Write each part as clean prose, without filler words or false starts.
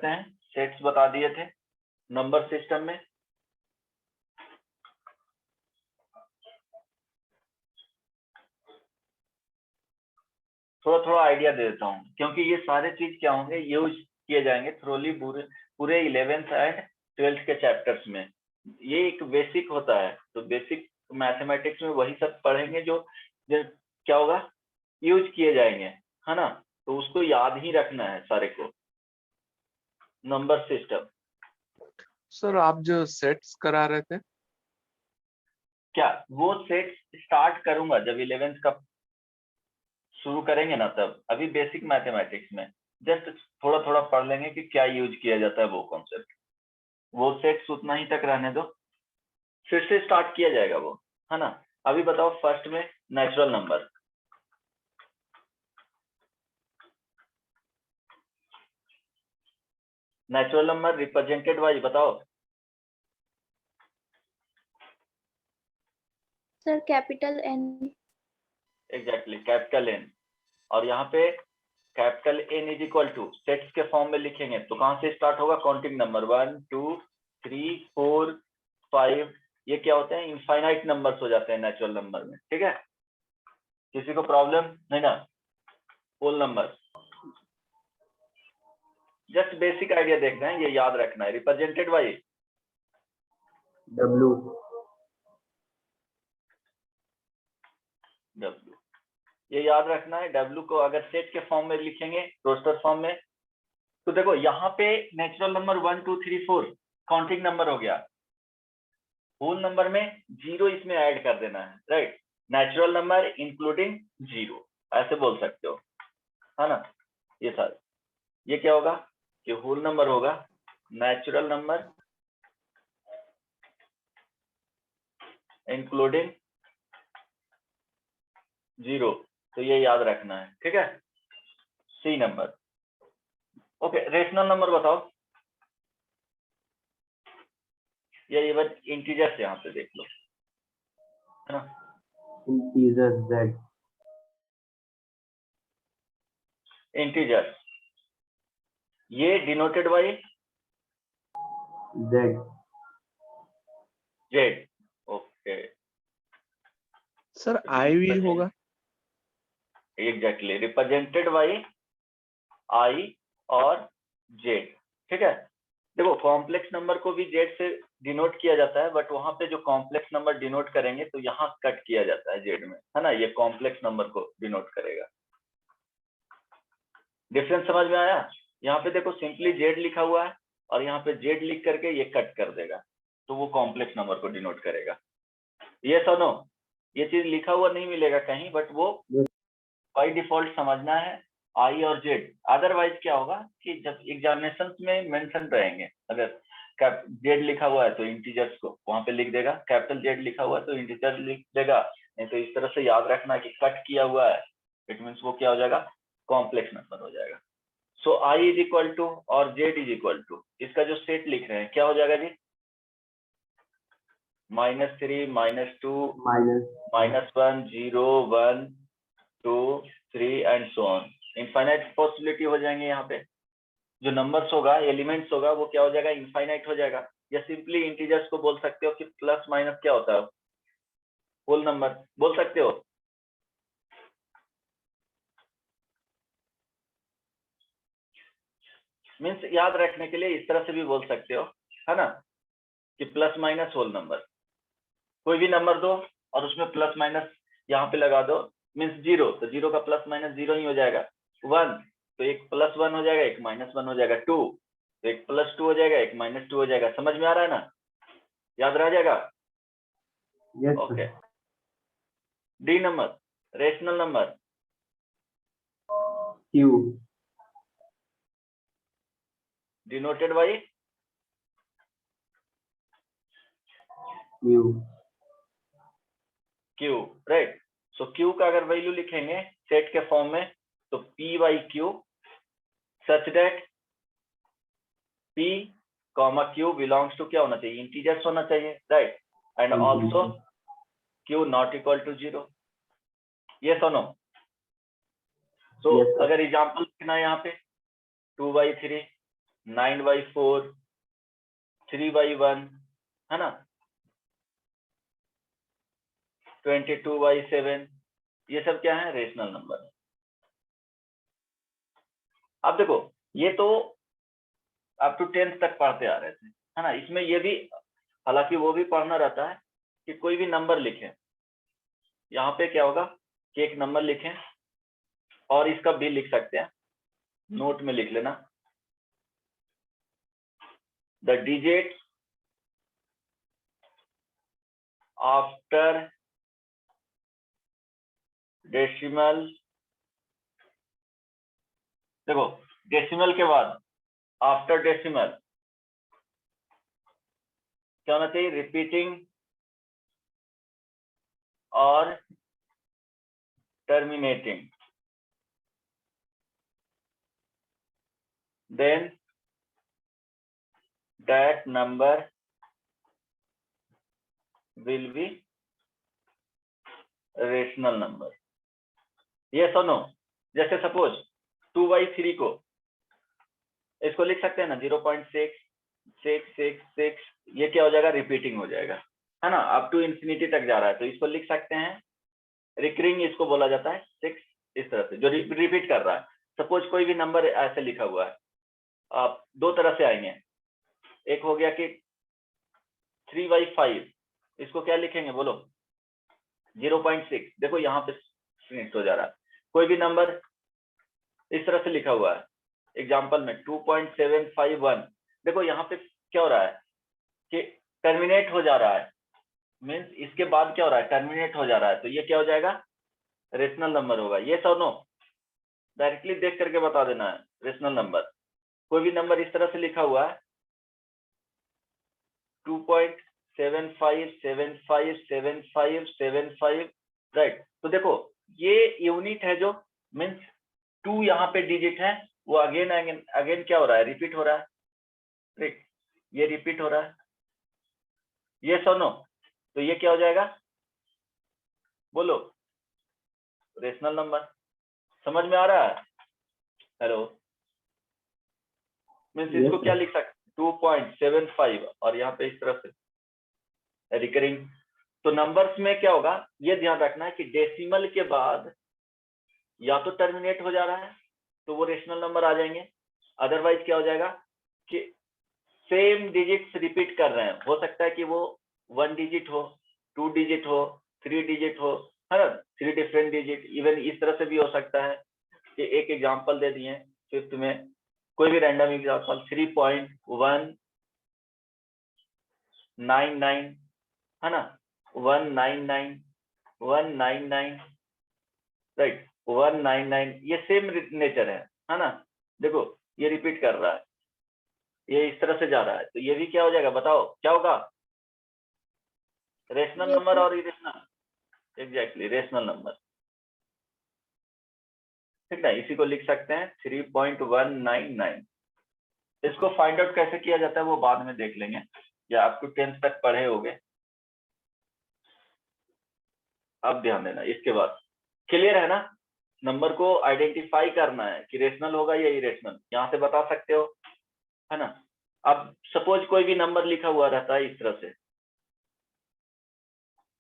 करते हैं। सेट्स बता दिए थे नंबर सिस्टम में। थोड़ा थोड़ा आइडिया दे देता हूँ, क्योंकि ये सारे चीज क्या होंगे, यूज किए जाएंगे थ्रोली पूरे 11th एंड 12th के चैप्टर्स में। ये एक बेसिक होता है, तो बेसिक मैथमेटिक्स में वही सब पढ़ेंगे जो क्या होगा, यूज किए जाएंगे, है ना। तो उसको याद ही रखना है सारे को। Number system. सर आप जो सेट्स करा रहे थे, क्या वो सेट स्टार्ट करूंगा जब 11th का शुरू करेंगे ना, तब। अभी बेसिक मैथमेटिक्स में जस्ट थोड़ा थोड़ा पढ़ लेंगे कि क्या यूज किया जाता है वो कॉन्सेप्ट। वो सेट्स उतना ही तक रहने दो, फिर से स्टार्ट किया जाएगा वो, है ना। अभी बताओ फर्स्ट में natural number. Natural number represented by, बताओ sir capital N. Exactly, capital N. और यहाँ पे capital N is equal to sets के फॉर्म में लिखेंगे तो कहाँ से स्टार्ट होगा, काउंटिंग नंबर 1 2 3 4 5। ये क्या होते हैं, इनफाइनाइट नंबर्स हो जाते हैं नेचुरल नंबर में, ठीक है। किसी को प्रॉब्लम नहीं ना। Whole number just basic idea देख रहे हैं, ये याद रखना है। रिप्रेजेंटेड बाय W W, ये याद रखना है। W को अगर सेट के फॉर्म में लिखेंगे, रोस्टर फॉर्म में, तो देखो यहाँ पे नेचुरल नंबर 1 2 3 4 काउंटिंग नंबर हो गया। होल नंबर में 0 इसमें ऐड कर देना है, राइट। नेचुरल नंबर इंक्लूडिंग 0, ऐसे बोल सकते हो, है ना। ये सारे, ये क्या होगा कि होल नंबर होगा, नेचुरल नंबर इंक्लूडिंग 0, तो ये याद रखना है, ठीक है। C number. Okay, rational number बताओ। ये बस इंटीजर्स यहाँ पे देख लो, है ना। integer Z इंटीजर, ये denoted by Z Z. Okay, sir I भी होगा। एग्जैक्टली, रिप्रेजेंटेड बाय आई और जेड, ठीक है। देखो कॉम्प्लेक्स नंबर को भी जेड से डिनोट किया जाता है, बट वहां पे जो कॉम्प्लेक्स नंबर डिनोट करेंगे तो यहाँ कट किया जाता है जेड में, है ना। ये कॉम्प्लेक्स नंबर को डिनोट करेगा। डिफरेंस समझ में आया। यहाँ पे देखो सिंपली जेड लिखा हुआ है और यहाँ पे जेड लिख करके ये कट कर देगा, तो वो कॉम्प्लेक्स नंबर को डिनोट करेगा। ये सुनो, ये चीज लिखा हुआ नहीं मिलेगा कहीं, बट वो बाय डिफॉल्ट समझना है, आई और जेड। अदरवाइज क्या होगा कि जब एग्जामिनेशन में मेंशन रहेंगे, अगर जेड लिखा हुआ है तो इंटीजर्स को वहां पे लिख देगा, कैपिटल जेड लिखा हुआ है तो इंटीजर लिख देगा, नहीं तो इस तरह से याद रखना कि कट किया हुआ है, इट मीन्स वो क्या हो जाएगा, कॉम्प्लेक्स नंबर हो जाएगा। सो आई इज इक्वल टू और जेड इज इक्वल टू, इसका जो सेट लिख रहे हैं क्या हो जाएगा जी, -3 -2 -1 0 1 2 3 and so on. Infinite possibility हो जाएंगे। यहाँ पे जो नंबर्स होगा, एलिमेंट्स होगा, वो क्या हो जाएगा, इनफाइनाइट हो जाएगा। या सिंपली इंटीजर्स को बोल सकते हो कि प्लस माइनस क्या होता है, होल नंबर बोल सकते हो। मीन्स याद रखने के लिए इस तरह से भी बोल सकते हो, है ना, कि प्लस माइनस होल नंबर। कोई भी नंबर दो और उसमें प्लस माइनस यहाँ पे लगा दो, मीन्स 0, तो 0 का प्लस माइनस 0 ही हो जाएगा। 1 तो एक +1 हो जाएगा, एक -1 हो जाएगा। 2 तो एक +2 हो जाएगा, एक -2 हो जाएगा। समझ में आ रहा है ना, याद रह जाएगा। yes okay, D number, rational number. Q denoted by Q Q, right. So Q का अगर वैल्यू लिखेंगे सेट के फॉर्म में, तो P/Q such that P, Q belongs to क्या होना चाहिए, इंटीजर्स होना चाहिए, right. And also Q not equal to 0। ये सुनो, तो Yes, sir. अगर एग्जाम्पल लिखना है यहाँ पे 2/3 9/4, 3/1, है ना, 22/7, ये सब क्या है, रेशनल नंबर। अब देखो ये तो अप टू 10th तक पढ़ते आ रहे थे, है ना। इसमें ये भी, हालांकि वो भी पढ़ना रहता है कि कोई भी नंबर लिखें, यहाँ पे क्या होगा कि एक नंबर लिखें और इसका बिल लिख सकते हैं, नोट में लिख लेना, द डिजिट आफ्टर डेसिमल। देखो डेसिमल के बाद आफ्टर डेसिमल क्या होना चाहिए, रिपीटिंग और terminating, then that number will be rational number, yes or no। जैसे सपोज 2/3 को इसको लिख सकते हैं ना 0.66666, ये क्या हो जाएगा, रिपीटिंग हो जाएगा, है ना, अप टू इंफिनिटी तक जा रहा है, तो इसको लिख सकते हैं रिकरिंग, इसको बोला जाता है 6, इस तरह से जो रिपीट कर रहा है। सपोज कोई भी नंबर ऐसे लिखा हुआ है, आप दो तरह से आएंगे, एक हो गया कि 3/5, इसको क्या लिखेंगे बोलो, 0.6, देखो यहाँ पे फिनिश हो जा रहा है। कोई भी नंबर इस तरह से लिखा हुआ है, एग्जांपल में 2.751, देखो यहाँ पे क्या हो रहा है कि टर्मिनेट हो जा रहा है, मीन्स इसके बाद क्या हो रहा है, टर्मिनेट हो जा रहा है, तो ये क्या हो जाएगा, रेशनल नंबर होगा। ये सब नो डायरेक्टली देख करके बता देना है रेशनल नंबर। कोई भी नंबर इस तरह से लिखा हुआ है 2.75757575, राइट, तो देखो ये यूनिट है, जो मीन्स 2 यहाँ पे डिजिट है, वो अगेन अगेन क्या हो रहा है, रिपीट हो रहा है, राइट, ये रिपीट हो रहा है, ये सुनो, तो ये क्या हो जाएगा बोलो, रेशनल नंबर। समझ में आ रहा है, हेलो, मीन्स इसको क्या लिख सकते 2.75 और यहाँ पे इस तरह से रिकरिंग। तो नंबर्स में क्या होगा, ये ध्यान रखना है कि डेसिमल के बाद या तो टर्मिनेट हो जा रहा है तो वो रेशनल नंबर आ जाएंगे, अदरवाइज क्या हो जाएगा कि सेम डिजिट्स रिपीट कर रहे हैं, हो सकता है कि वो 1 डिजिट हो, 2 डिजिट हो, 3 डिजिट हो, है ना, 3 डिफरेंट डिजिट, इवन इस तरह से भी हो सकता है कि एक एग्जांपल दे दिए फिफ्थ में, कोई भी रैंडम एग्जांपल 3.199, है ना, 199, 199, राइट, 199, ये सेम नेचर है ना, देखो ये रिपीट कर रहा है, ये इस तरह से जा रहा है, तो ये भी क्या हो जाएगा, बताओ क्या होगा, रेशनल नंबर और इरेशनल, एग्जैक्टली रेशनल नंबर, ठीक ना। इसी को लिख सकते हैं 3.199। इसको फाइंड आउट कैसे किया जाता है वो बाद में देख लेंगे, या आप टू 10th तक पढ़े होंगे। अब ध्यान देना, इसके बाद क्लियर है ना, नंबर को आइडेंटिफाई करना है कि रेशनल होगा या इरेशनल, यहाँ से बता सकते हो, है ना। अब सपोज कोई भी नंबर लिखा हुआ रहता है इस तरह से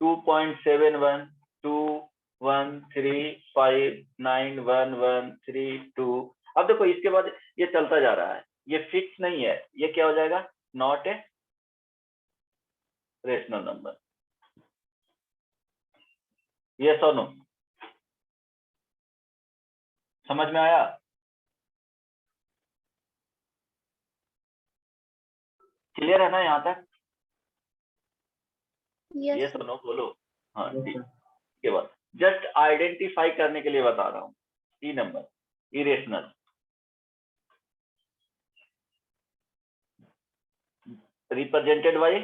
2.712135911132। अब देखो इसके बाद ये चलता जा रहा है, ये फिक्स नहीं है, ये क्या हो जाएगा, नॉट ए रेशनल नंबर, ये सो नो, समझ में आया, क्लियर है ना यहाँ तक, ये सो नो बोलो, हाँ ठीक। के बाद जस्ट आइडेंटिफाई करने के लिए बता रहा हूँ, E number irrational, represented by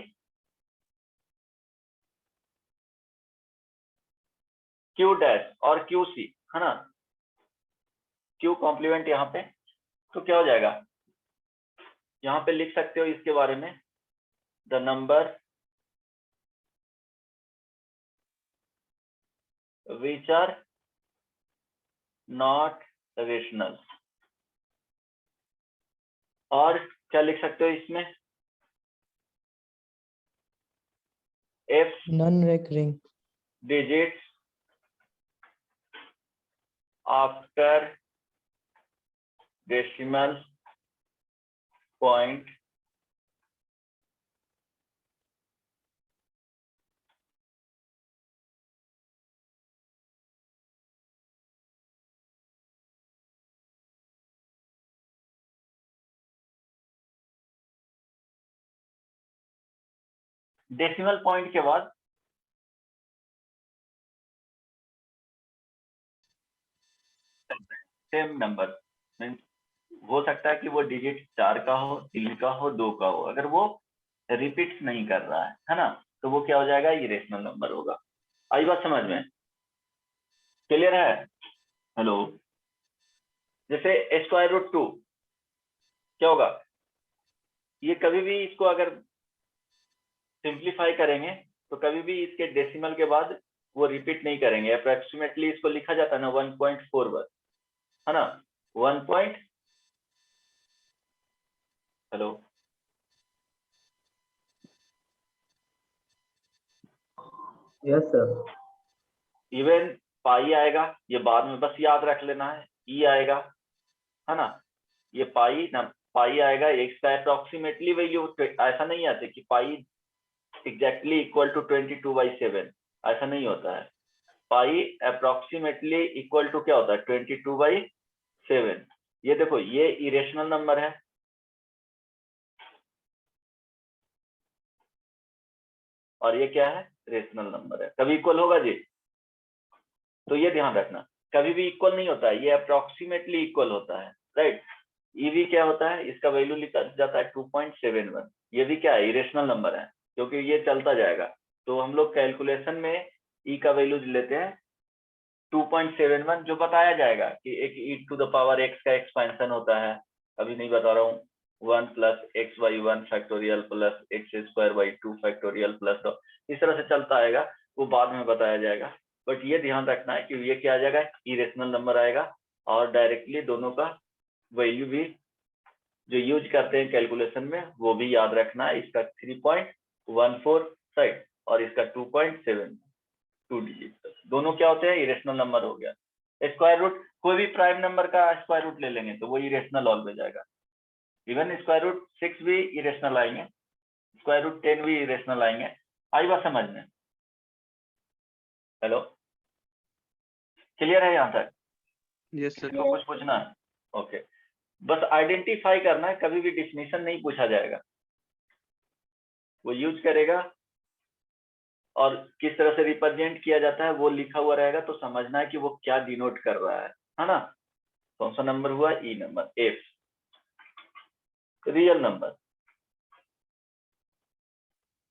Q dash और क्यू सी, है ना, क्यू कॉम्प्लीमेंट यहाँ पे, तो क्या हो जाएगा, यहाँ पे लिख सकते हो इसके बारे में, the number which are not rational, और क्या लिख सकते हो इसमें? F non recurring digits after decimal point decimal point के बाद सेम नंबर मीन्स हो सकता है कि वो डिजिट 4 का हो, 3 का हो, 2 का हो, अगर वो रिपीट नहीं कर रहा है ना, तो वो क्या हो जाएगा? इरेशनल नंबर होगा। आई बात समझ में? क्लियर है? हेलो, जैसे स्क्वायर रूट 2 क्या होगा? ये कभी भी इसको अगर सिंप्लीफाई करेंगे तो कभी भी इसके डेसिमल के बाद वो रिपीट नहीं करेंगे। अप्रोक्सीमेटली इसको लिखा जाता है ना 1.4 है ना, 1 point, hello, yes sir, even पाई आएगा, ये बाद में बस याद रख लेना है, ई आएगा, है ना, ये पाई ना, पाई आएगा, इसका अप्रोक्सीमेटली वैल्यू ऐसा नहीं आते कि पाई एग्जैक्टली इक्वल टू 22/7, ऐसा नहीं होता है। पाई अप्रोक्सीमेटली इक्वल टू क्या होता है? 22/7। ये देखो, ये इरेशनल नंबर है और ये क्या है? रेशनल नंबर है। कभी इक्वल होगा जी? तो ये ध्यान रखना, कभी भी इक्वल नहीं होता है, ये अप्रोक्सीमेटली इक्वल होता है, राइट। ईवी क्या होता है? इसका वैल्यू लिखा जाता है 2.71। ये भी क्या है? इरेशनल नंबर है, क्योंकि ये चलता जाएगा। तो हम लोग कैलकुलेशन में ई का वैल्यू लेते हैं 2.71, जो बताया जाएगा कि एक e⁻x का एक्सपेंशन होता है, अभी नहीं बता रहा हूँ, 1 + x/1 factorial plus x² 2 factorial plus, इस तरह से चलता आएगा, वो बाद में बताया जाएगा। बट ये ध्यान रखना है कि ये क्या आ जाएगा? इरेशनल नंबर आएगा, और डायरेक्टली दोनों का वैल्यू भी जो यूज करते हैं कैलकुलेशन में वो भी याद रखना है। इसका 3.14 साइड और इसका 2.72 डिजिट, दोनों क्या होते हैं? इरेशनल नंबर हो गया। स्क्वायर रूट, कोई भी प्राइम नंबर का स्क्वायर रूट ले लेंगे तो वो इरेशनल ऑलवेज आएगा। इवन स्क्वायर रूट 6 भी इरेशनल आएंगे, स्क्वायर रूट 10 भी इरेशनल आएंगे। आई बात समझ में? हेलो, क्लियर है यहाँ तक? Yes sir. किसी को कुछ पूछना है? ओके, बस आइडेंटिफाई करना है, कभी भी डिफिनीशन नहीं पूछा जाएगा, वो यूज करेगा और किस तरह से रिप्रेजेंट किया जाता है वो लिखा हुआ रहेगा, तो समझना है कि वो क्या डिनोट कर रहा है ना। कौन सा नंबर हुआ? ई नंबर, एफ, रियल नंबर।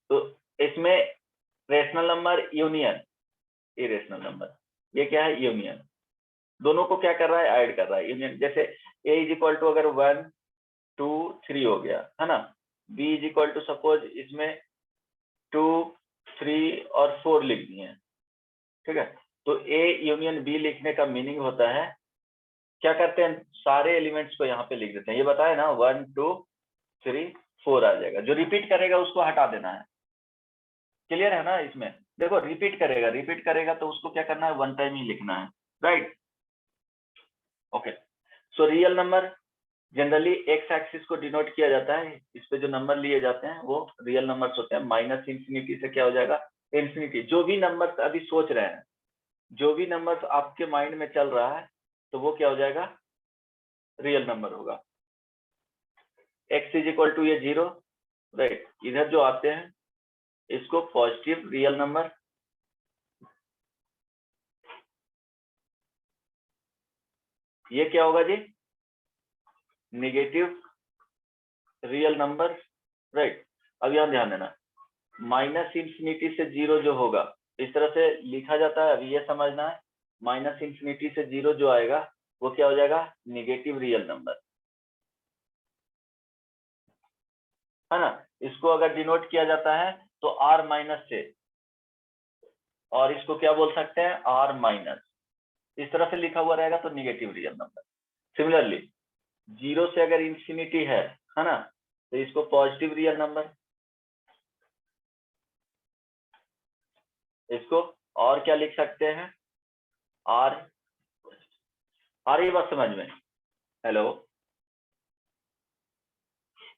तो इसमें rational number union irrational number, ये क्या है? यूनियन। दोनों को क्या कर रहा है? ऐड कर रहा है, यूनियन। जैसे a = अगर 1 2 3 हो गया है ना, b = सपोज इसमें 2 3 और 4 लिख दिए, ठीक है। तो a यूनियन b लिखने का मीनिंग होता है, क्या करते हैं? सारे एलिमेंट्स को यहाँ पे लिख देते हैं। ये बताया ना 1 2 3 4 आ जाएगा, जो रिपीट करेगा उसको हटा देना है। क्लियर है ना? इसमें देखो, रिपीट करेगा तो उसको क्या करना है? 1 टाइम ही लिखना है, right. Okay, so real number generally x axis को डिनोट किया जाता है, इस पे जो नंबर लिए जाते हैं वो रियल नंबर्स होते हैं। -इंफिनिटी से क्या हो जाएगा? इंफिनिटी। जो भी नंबर्स अभी सोच रहे हैं, जो भी नंबर्स आपके माइंड में चल रहा है, तो वो क्या हो जाएगा? रियल नंबर होगा। x = ये 0, राइट। इधर जो आते हैं इसको पॉजिटिव रियल नंबर, ये क्या होगा जी? Negative real number, right. अब यहाँ ध्यान देना, -इंफिनिटी से 0 जो होगा इस तरह से लिखा जाता है। अभी ये समझना है, -इंफिनिटी से 0 जो आएगा वो क्या हो जाएगा? नेगेटिव रियल नंबर, है ना। इसको अगर डिनोट किया जाता है तो r- से, और इसको क्या बोल सकते हैं? r-, इस तरह से लिखा हुआ रहेगा तो नेगेटिव रियल नंबर। सिमिलरली 0 से अगर इंफिनिटी है ना, तो इसको पॉजिटिव रियल नंबर, इसको और क्या लिख सकते हैं, आर। आ रही बात समझ में? हेलो,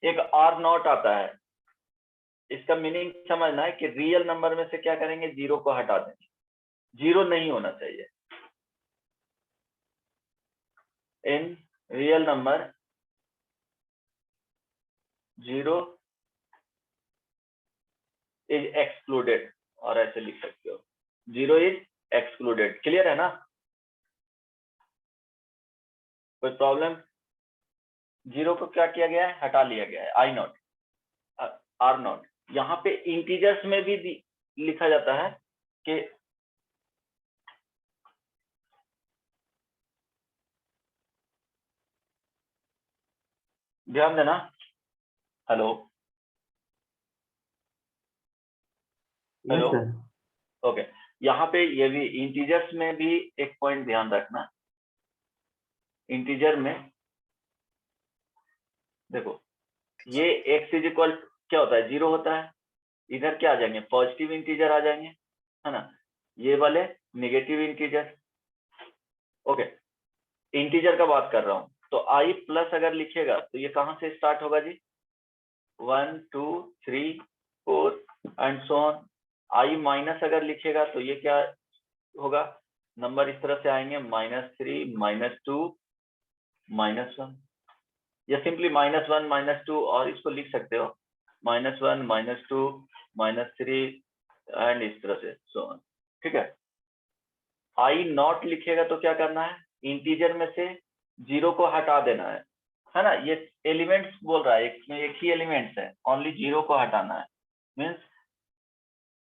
एक आर नॉट आता है, इसका मीनिंग समझना है कि रियल नंबर में से क्या करेंगे, जीरो को हटा देंगे, जीरो नहीं होना चाहिए। In real number zero is excluded, और ऐसे लिख सकते हो, जीरो इज एक्सक्लूडेड। क्लियर है ना? कोई प्रॉब्लम? जीरो को क्या किया गया है, हटा लिया गया है, आई नॉट, आर नॉट। यहाँ पे इंटीजर्स में भी लिखा जाता है कि ध्यान देना। Hello Yes, hello, sir. Okay. यहाँ पे ये भी इंटीजर्स में भी एक पॉइंट ध्यान रखना, इंटीजर में देखो, ये x इज इक्वल क्या होता है, जीरो होता है, इधर क्या आ जाएंगे, पॉजिटिव इंटीजर आ जाएंगे, है ना, ये वाले नेगेटिव इंटीजर। ओके, इंटीजर का बात कर रहा हूं, तो i प्लस अगर लिखेगा तो ये कहां से स्टार्ट होगा जी, 1 2 3 4 and so on. i minus अगर लिखेगा तो ये क्या होगा, नंबर इस तरह से आएंगे, -3 -2 -1, या सिंपली -1 -2, और इसको लिख सकते हो -1 -2 -3 एंड इस तरह से सो ऑन। ठीक है, आई नॉट लिखेगा तो क्या करना है, इंटीजर में से जीरो को हटा देना है ना, ये एलिमेंट्स बोल रहा है, इसमें एक ही एलिमेंट्स है, ओनली जीरो को हटाना है। मीन्स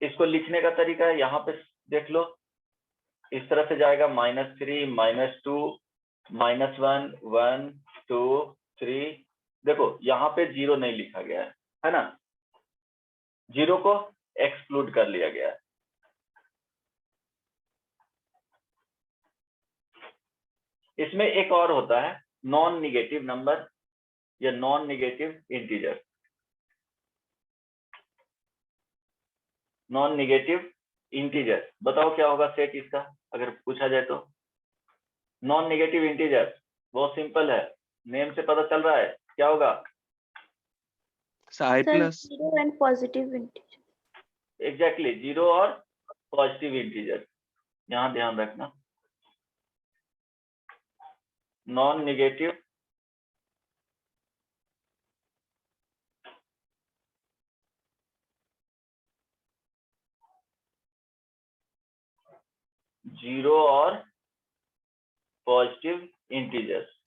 इसको लिखने का तरीका है, यहाँ पे देख लो, इस तरह से जाएगा, -3 -2 -1 1 2 3। देखो यहाँ पे जीरो नहीं लिखा गया है ना, जीरो को एक्सक्लूड कर लिया गया है। इसमें एक और होता है नॉन निगेटिव नंबर या non negative integer. Non negative integer बताओ क्या होगा सेट इसका, अगर पूछा जाए तो। नॉन निगेटिव इंटीजर बहुत सिंपल है, नेम से पता चल रहा है क्या होगा, I Sir, plus. zero and positive integer. Exactly, zero और पॉजिटिव इंटीजर, यहाँ ध्यान रखना। नॉन निगेटिव जीरो और पॉजिटिव इंटीजर्स,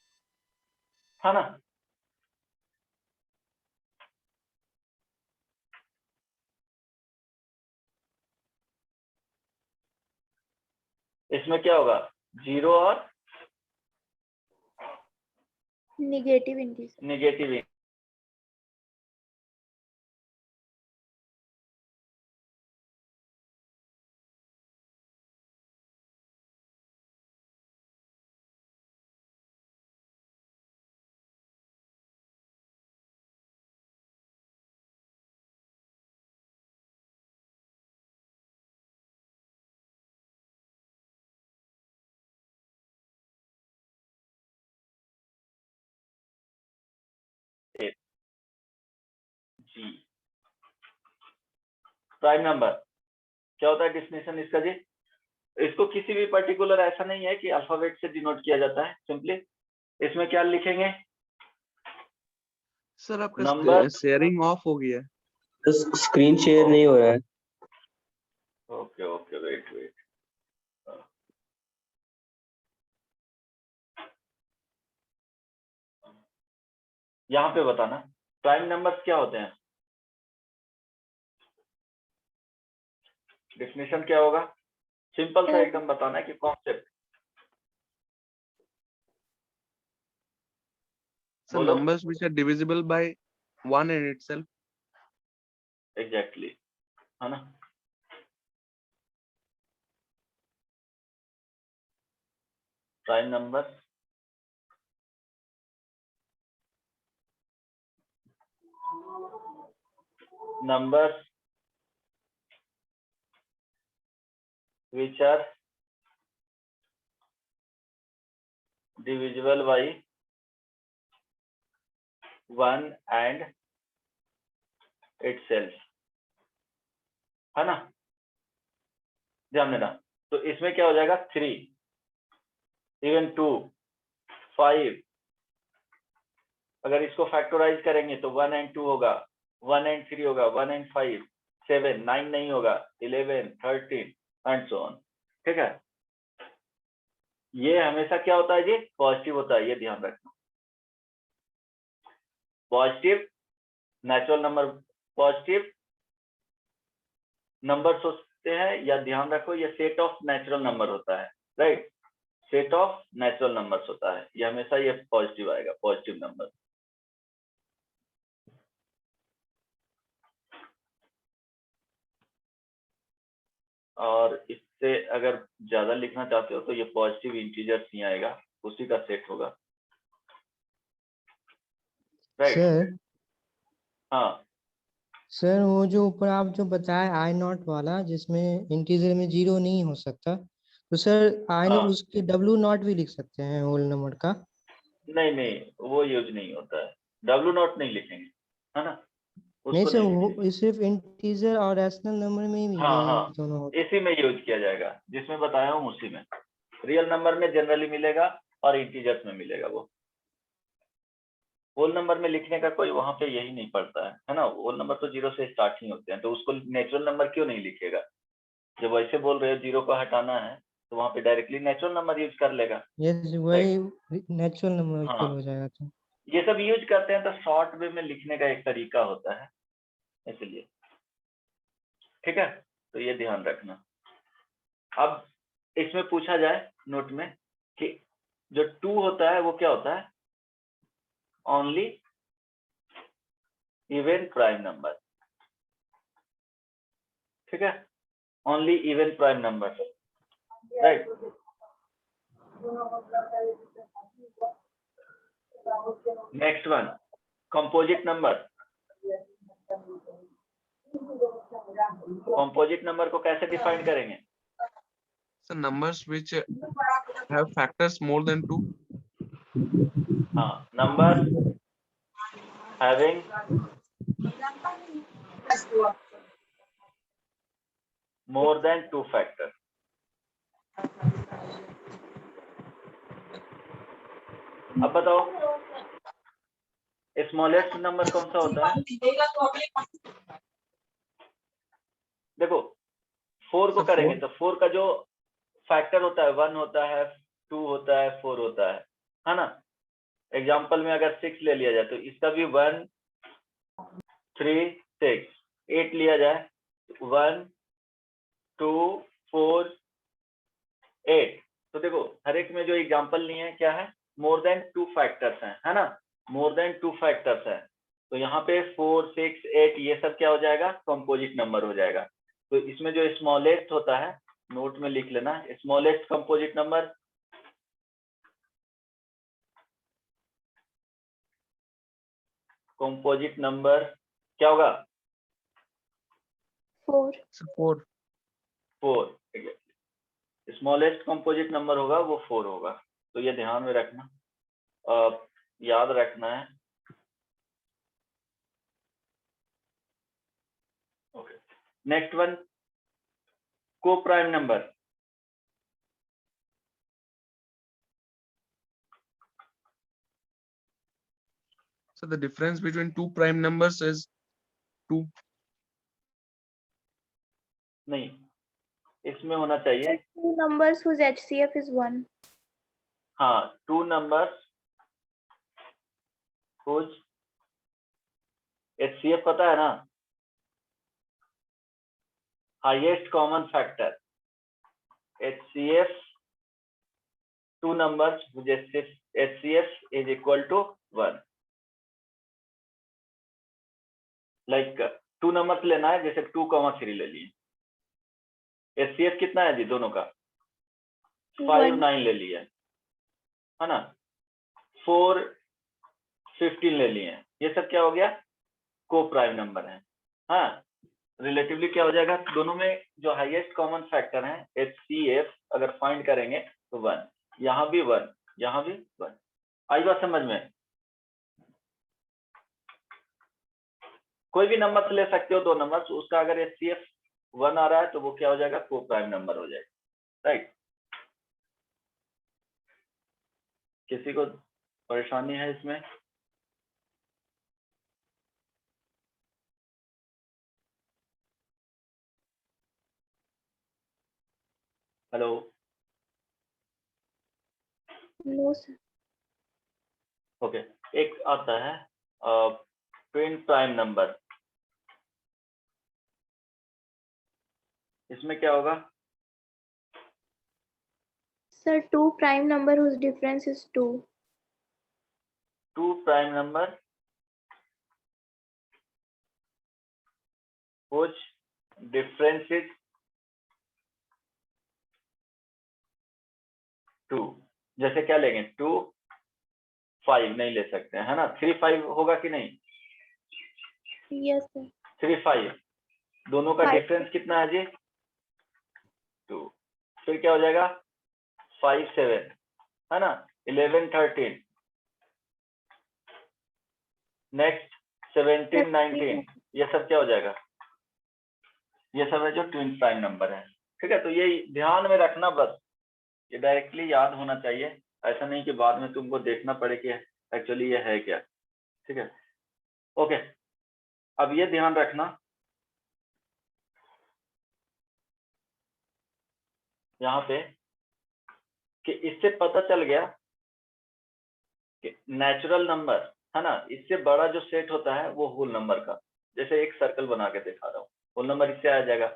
है ना। इसमें क्या होगा, जीरो और Negative integer. निगेटिव। जी, प्राइम नंबर क्या होता है, डेफिनेशन इसका जी, इसको किसी भी पर्टिकुलर ऐसा नहीं है कि अल्फाबेट से डिनोट किया जाता है, सिंपली इसमें क्या लिखेंगे, सर आपका नंबर। शेयरिंग ऑफ हो गया है। स्क्रीन शेयर नहीं हो रहा है। ओके ओके, वेट वेट, यहाँ पे बताना प्राइम नंबर्स क्या होते हैं, डेफिनेशन क्या होगा, सिंपल सा एकदम बताना है कि कॉन्सेप्ट। So बोलो। numbers which are divisible by one in itself. Exactly, है ना। Prime number numbers which are divisible by 1 and itself, है ना, ध्यान देना। तो इसमें क्या हो जाएगा 3, इवन 2, 5, अगर इसको फैक्टराइज करेंगे तो 1 and 2 होगा, 1 and 3 होगा, 1 and 5, 7, 9 नहीं होगा, 11, 13 एंड सो ऑन। ठीक है, ये हमेशा क्या होता है जी, पॉजिटिव होता है, ये ध्यान रखना। Positive natural number, positive numbers होते हैं, या ध्यान रखो ये सेट ऑफ नेचुरल नंबर होता है, right, set of natural numbers होता है, ये हमेशा ये पॉजिटिव आएगा, पॉजिटिव नंबर। और इससे अगर ज्यादा लिखना चाहते हो तो ये पॉजिटिव इंटीजर्स ही आएगा, उसी का सेट होगा, राइट। सर हाँ सर वो जो ऊपर आप जो बताए आई नॉट वाला जिसमें इंटीजर में 0 नहीं हो सकता, तो सर आई हाँ। उसके डब्ल्यू नॉट भी लिख सकते हैं होल नंबर का? नहीं, वो यूज नहीं होता है, डब्ल्यू नॉट नहीं लिखेंगे, है ना, नहीं उसको सर, नहीं वो लिखेंगे। सिर्फ इंटीजर और रैशनल नंबर में ही हाँ हाँ, दोनों होते इसी में यूज किया जाएगा, जिसमें बताया हूँ उसी में। रियल नंबर में जनरली मिलेगा और इंटीजर्स में मिलेगा वो। होल नंबर में लिखने का कोई वहां पे यही नहीं पड़ता है ना, होल नंबर तो 0 से स्टार्ट ही होते हैं, तो उसको नेचुरल नंबर क्यों नहीं लिखेगा? जब वैसे बोल रहे हो 0 को हटाना है तो वहां पे डायरेक्टली नेचुरल नंबर यूज कर लेगा। यस, वही नेचुरल नंबर हाँ, इक्वल हो जाएगा। तो ये सब यूज करते हैं तो शॉर्ट वे में लिखने का एक तरीका होता है, इसलिए। ठीक है, तो ये ध्यान रखना। अब इसमें पूछा जाए नोट में कि जो 2 होता है वो क्या होता है, ओनली इवन प्राइम नंबर। ठीक है, only even prime number, right. Next one, composite number. Composite number को कैसे डिफाइन करेंगे? So numbers which have factors more than 2. हाँ, number having more than 2 factor. अब बताओ स्मॉलेस्ट नंबर कौन सा होता है? देखो 4 को So करेंगे 4? तो 4 का जो फैक्टर होता है 1 होता है, 2 होता है, 4 होता है ना। एग्जाम्पल में अगर 6 ले लिया जाए तो इसका भी 1, 3, 6, 8 लिया जाए 1, 2, 4, 8। तो देखो हर एक में जो एग्जाम्पल लिए हैं क्या है, मोर देन 2 फैक्टर्स हैं, है ना, मोर देन 2 फैक्टर्स हैं। तो यहाँ पे 4, 6, 8 ये सब क्या हो जाएगा, कंपोजिट नंबर हो जाएगा। तो इसमें जो स्मॉलेस्ट होता है नोट में लिख लेना, स्मॉलेस्ट कंपोजिट नंबर क्या होगा? 4. So 4. 4। स्मॉलेस्ट कंपोजिट नंबर होगा वो 4 होगा। तो ये ध्यान में रखना, याद रखना है। ओके, नेक्स्ट वन, को prime number. So the difference between two prime numbers is 2. नहीं, इसमें होना चाहिए 2 numbers whose HCF is 1. हाँ, 2 numbers whose HCF पता है ना, highest common factor. HCF 2 numbers whose HCF is equal to 1। Like 2 numbers लेना है, जैसे 2,3 ले लिए, HCF कितना है जी दोनों का? 5, 9 ले लिया है ना, 4, 15 ले लिए। ये सब क्या हो गया, को प्राइम नंबर है। हाँ, रिलेटिवली क्या हो जाएगा, दोनों में जो हाईएस्ट कॉमन फैक्टर है HCF अगर फाइंड करेंगे तो 1, यहाँ भी 1, यहाँ भी 1। आई बात समझ में? कोई भी नंबर ले सकते हो, 2 नंबर, उसका अगर HCF 1 आ रहा है तो वो क्या हो जाएगा, को प्राइम नंबर हो जाएगा, राइट। किसी को परेशानी है इसमें? हेलो? No, sir. ओके, एक आता है ट्विन प्राइम नंबर। इसमें क्या होगा? Sir, 2 prime number whose difference is 2. 2 prime number which difference is 2। जैसे क्या लेंगे, 2 5 नहीं ले सकते हैं, है ना। 3 5 होगा कि नहीं? Yes, sir. 3 5 दोनों का 5. डिफरेंस कितना है जी? 2। फिर क्या हो जाएगा, 5 7, है ना, 11 13, नेक्स्ट 17 19, ये सब क्या हो जाएगा, ये सब है जो ट्विन प्राइम नंबर है। ठीक है, तो ये ध्यान में रखना बस, ये डायरेक्टली याद होना चाहिए, ऐसा नहीं कि बाद में तुमको देखना पड़े कि एक्चुअली ये है क्या। ठीक है, ओके। अब ये ध्यान रखना, यहाँ पे, कि इससे पता चल गया कि नेचुरल नंबर, है ना, इससे बड़ा जो सेट होता है वो होल नंबर का, जैसे एक सर्कल बना के दिखा रहा हूँ, होल नंबर इससे आ जाएगा।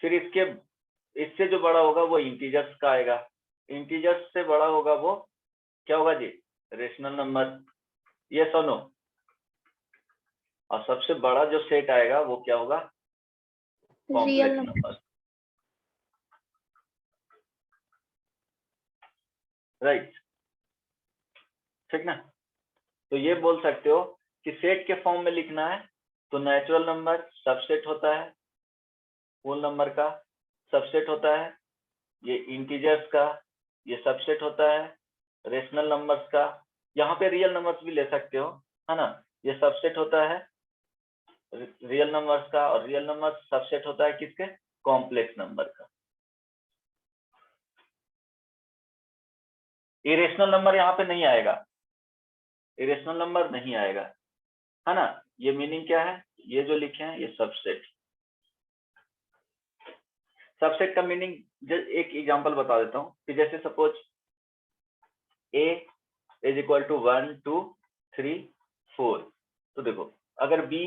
फिर इससे जो बड़ा होगा वो इंटीजर्स का आएगा, इंटीजर्स से बड़ा होगा वो क्या होगा जी, रेशनल नंबर, ये सुनो। और सबसे बड़ा जो सेट आएगा वो क्या होगा, Real complex number. Number, right. ठीक ना, तो ये बोल सकते हो कि सेट के फॉर्म में लिखना है तो नेचुरल नंबर सबसेट होता है, होल नंबर का सबसेट होता है, ये इंटीजर्स का ये सबसेट होता है, रेशनल नंबर्स का, यहाँ पे रियल नंबर्स भी ले सकते हो, है ना, ये सबसेट होता है रियल नंबर्स का, और रियल नंबर सबसेट होता है किसके, कॉम्प्लेक्स नंबर का। इरेशनल नंबर यहाँ पे नहीं आएगा, इरेशनल नंबर नहीं आएगा, है ना। ये मीनिंग क्या है, ये जो लिखे हैं ये सबसेट, सबसेट का मीनिंग एक एग्जांपल बता देता हूँ कि जैसे suppose a is equal to 1 2 3 4, तो देखो अगर b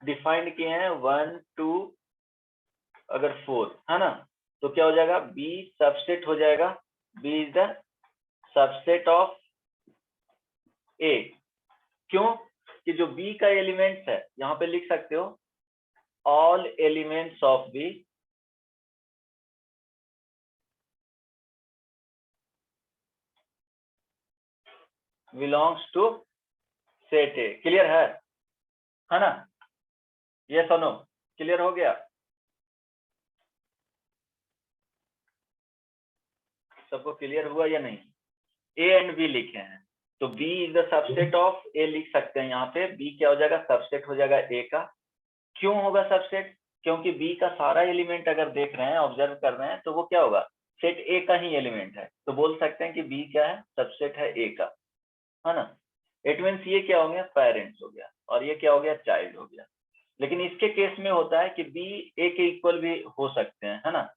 डिफाइंड किए हैं 1 2 अगर 4, है ना, तो क्या हो जाएगा, b सबसेट हो जाएगा, b is the subset of a। क्यों कि जो b का एलिमेंट्स है, यहाँ पे लिख सकते हो all elements of b belongs to set A. Clear है ना, ये सुनो, क्लियर हो गया, सबको क्लियर हुआ या नहीं? ए एंड बी लिखे हैं तो B is the subset of A लिख सकते हैं, यहाँ पे बी क्या हो जाएगा, सबसेट हो जाएगा ए का। क्यों होगा सबसेट, क्योंकि बी का सारा एलिमेंट अगर देख रहे हैं, ऑब्जर्व कर रहे हैं, तो वो क्या होगा, सेट ए का ही एलिमेंट है, तो बोल सकते हैं कि बी क्या है, सबसेट है ए का, है ना। इट मीन्स ये क्या हो गया, पेरेंट्स हो गया, और ये क्या हो गया, चाइल्ड हो गया। लेकिन इसके केस में होता है कि बी ए के इक्वल भी हो सकते हैं, है ना,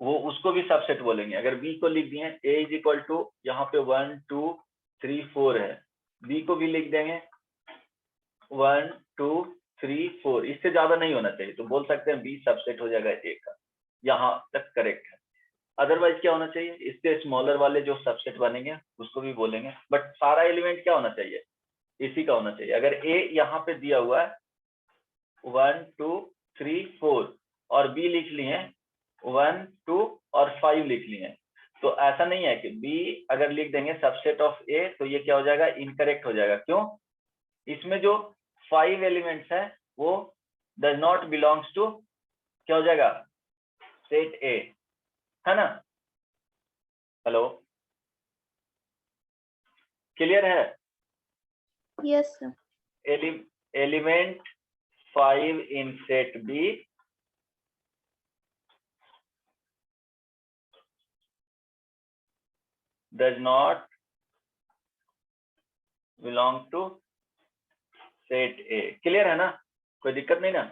वो उसको भी सबसेट बोलेंगे। अगर बी को लिख दिए ए इज इक्वल टू यहाँ पे 1 2 3 4 है, बी को भी लिख देंगे 1 2 3 4, इससे ज्यादा नहीं होना चाहिए, तो बोल सकते हैं बी सबसेट हो जाएगा ए का, यहाँ तक करेक्ट है। अदरवाइज क्या होना चाहिए, इससे स्मॉलर वाले जो सबसेट बनेंगे उसको भी बोलेंगे, बट सारा एलिमेंट क्या होना चाहिए, इसी का होना चाहिए। अगर ए यहाँ पे दिया हुआ है 1 2 3 4 और बी लिख लिए 1 2 और 5 लिख लिए, तो ऐसा नहीं है कि बी अगर लिख देंगे सबसेट ऑफ ए तो ये क्या हो जाएगा, इनकरेक्ट हो जाएगा। क्यों, इसमें जो 5 एलिमेंट्स है वो डज नॉट बिलोंग्स टू, क्या हो जाएगा, सेट ए, है ना। हेलो, क्लियर है। Yes, sir. Element 5 in set B does not belong to set A। Clear है ना, कोई दिक्कत नहीं ना।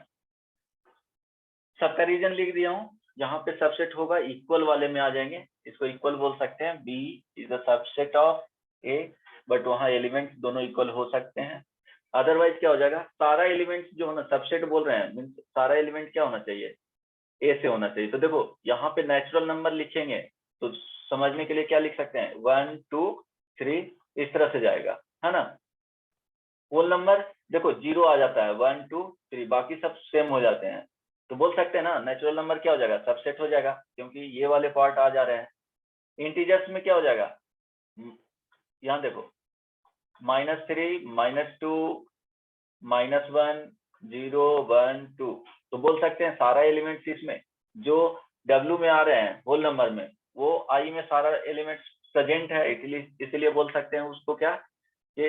सबका रीजन लिख दिया हूं, यहाँ पे सबसेट होगा इक्वल वाले में आ जाएंगे, इसको इक्वल बोल सकते हैं। B is a subset of A, but वहां एलिमेंट्स दोनों इक्वल हो सकते हैं। अदरवाइज क्या हो जाएगा, सारा एलिमेंट्स जो होना, सबसेट बोल रहे हैं मीन्स सारा एलिमेंट क्या होना चाहिए, A से होना चाहिए। तो देखो यहाँ पे नेचुरल नंबर लिखेंगे तो समझने के लिए क्या लिख सकते हैं, 1 2 3 इस तरह से जाएगा, है ना। होल नंबर देखो 0 आ जाता है, 1 2 3 बाकी सब सेम हो जाते हैं, तो बोल सकते हैं ना नेचुरल नंबर क्या हो जाएगा, सबसेट हो जाएगा, क्योंकि ये वाले पार्ट आ जा रहे हैं। इंटीजर्स में क्या हो जाएगा, यहाँ देखो -3 -2 -1 0 1 2, तो बोल सकते हैं सारा एलिमेंट्स इसमें जो W में आ रहे हैं होल नंबर में, वो I में सारा एलिमेंट्स प्रेजेंट है, इसलिए बोल सकते हैं उसको क्या, ये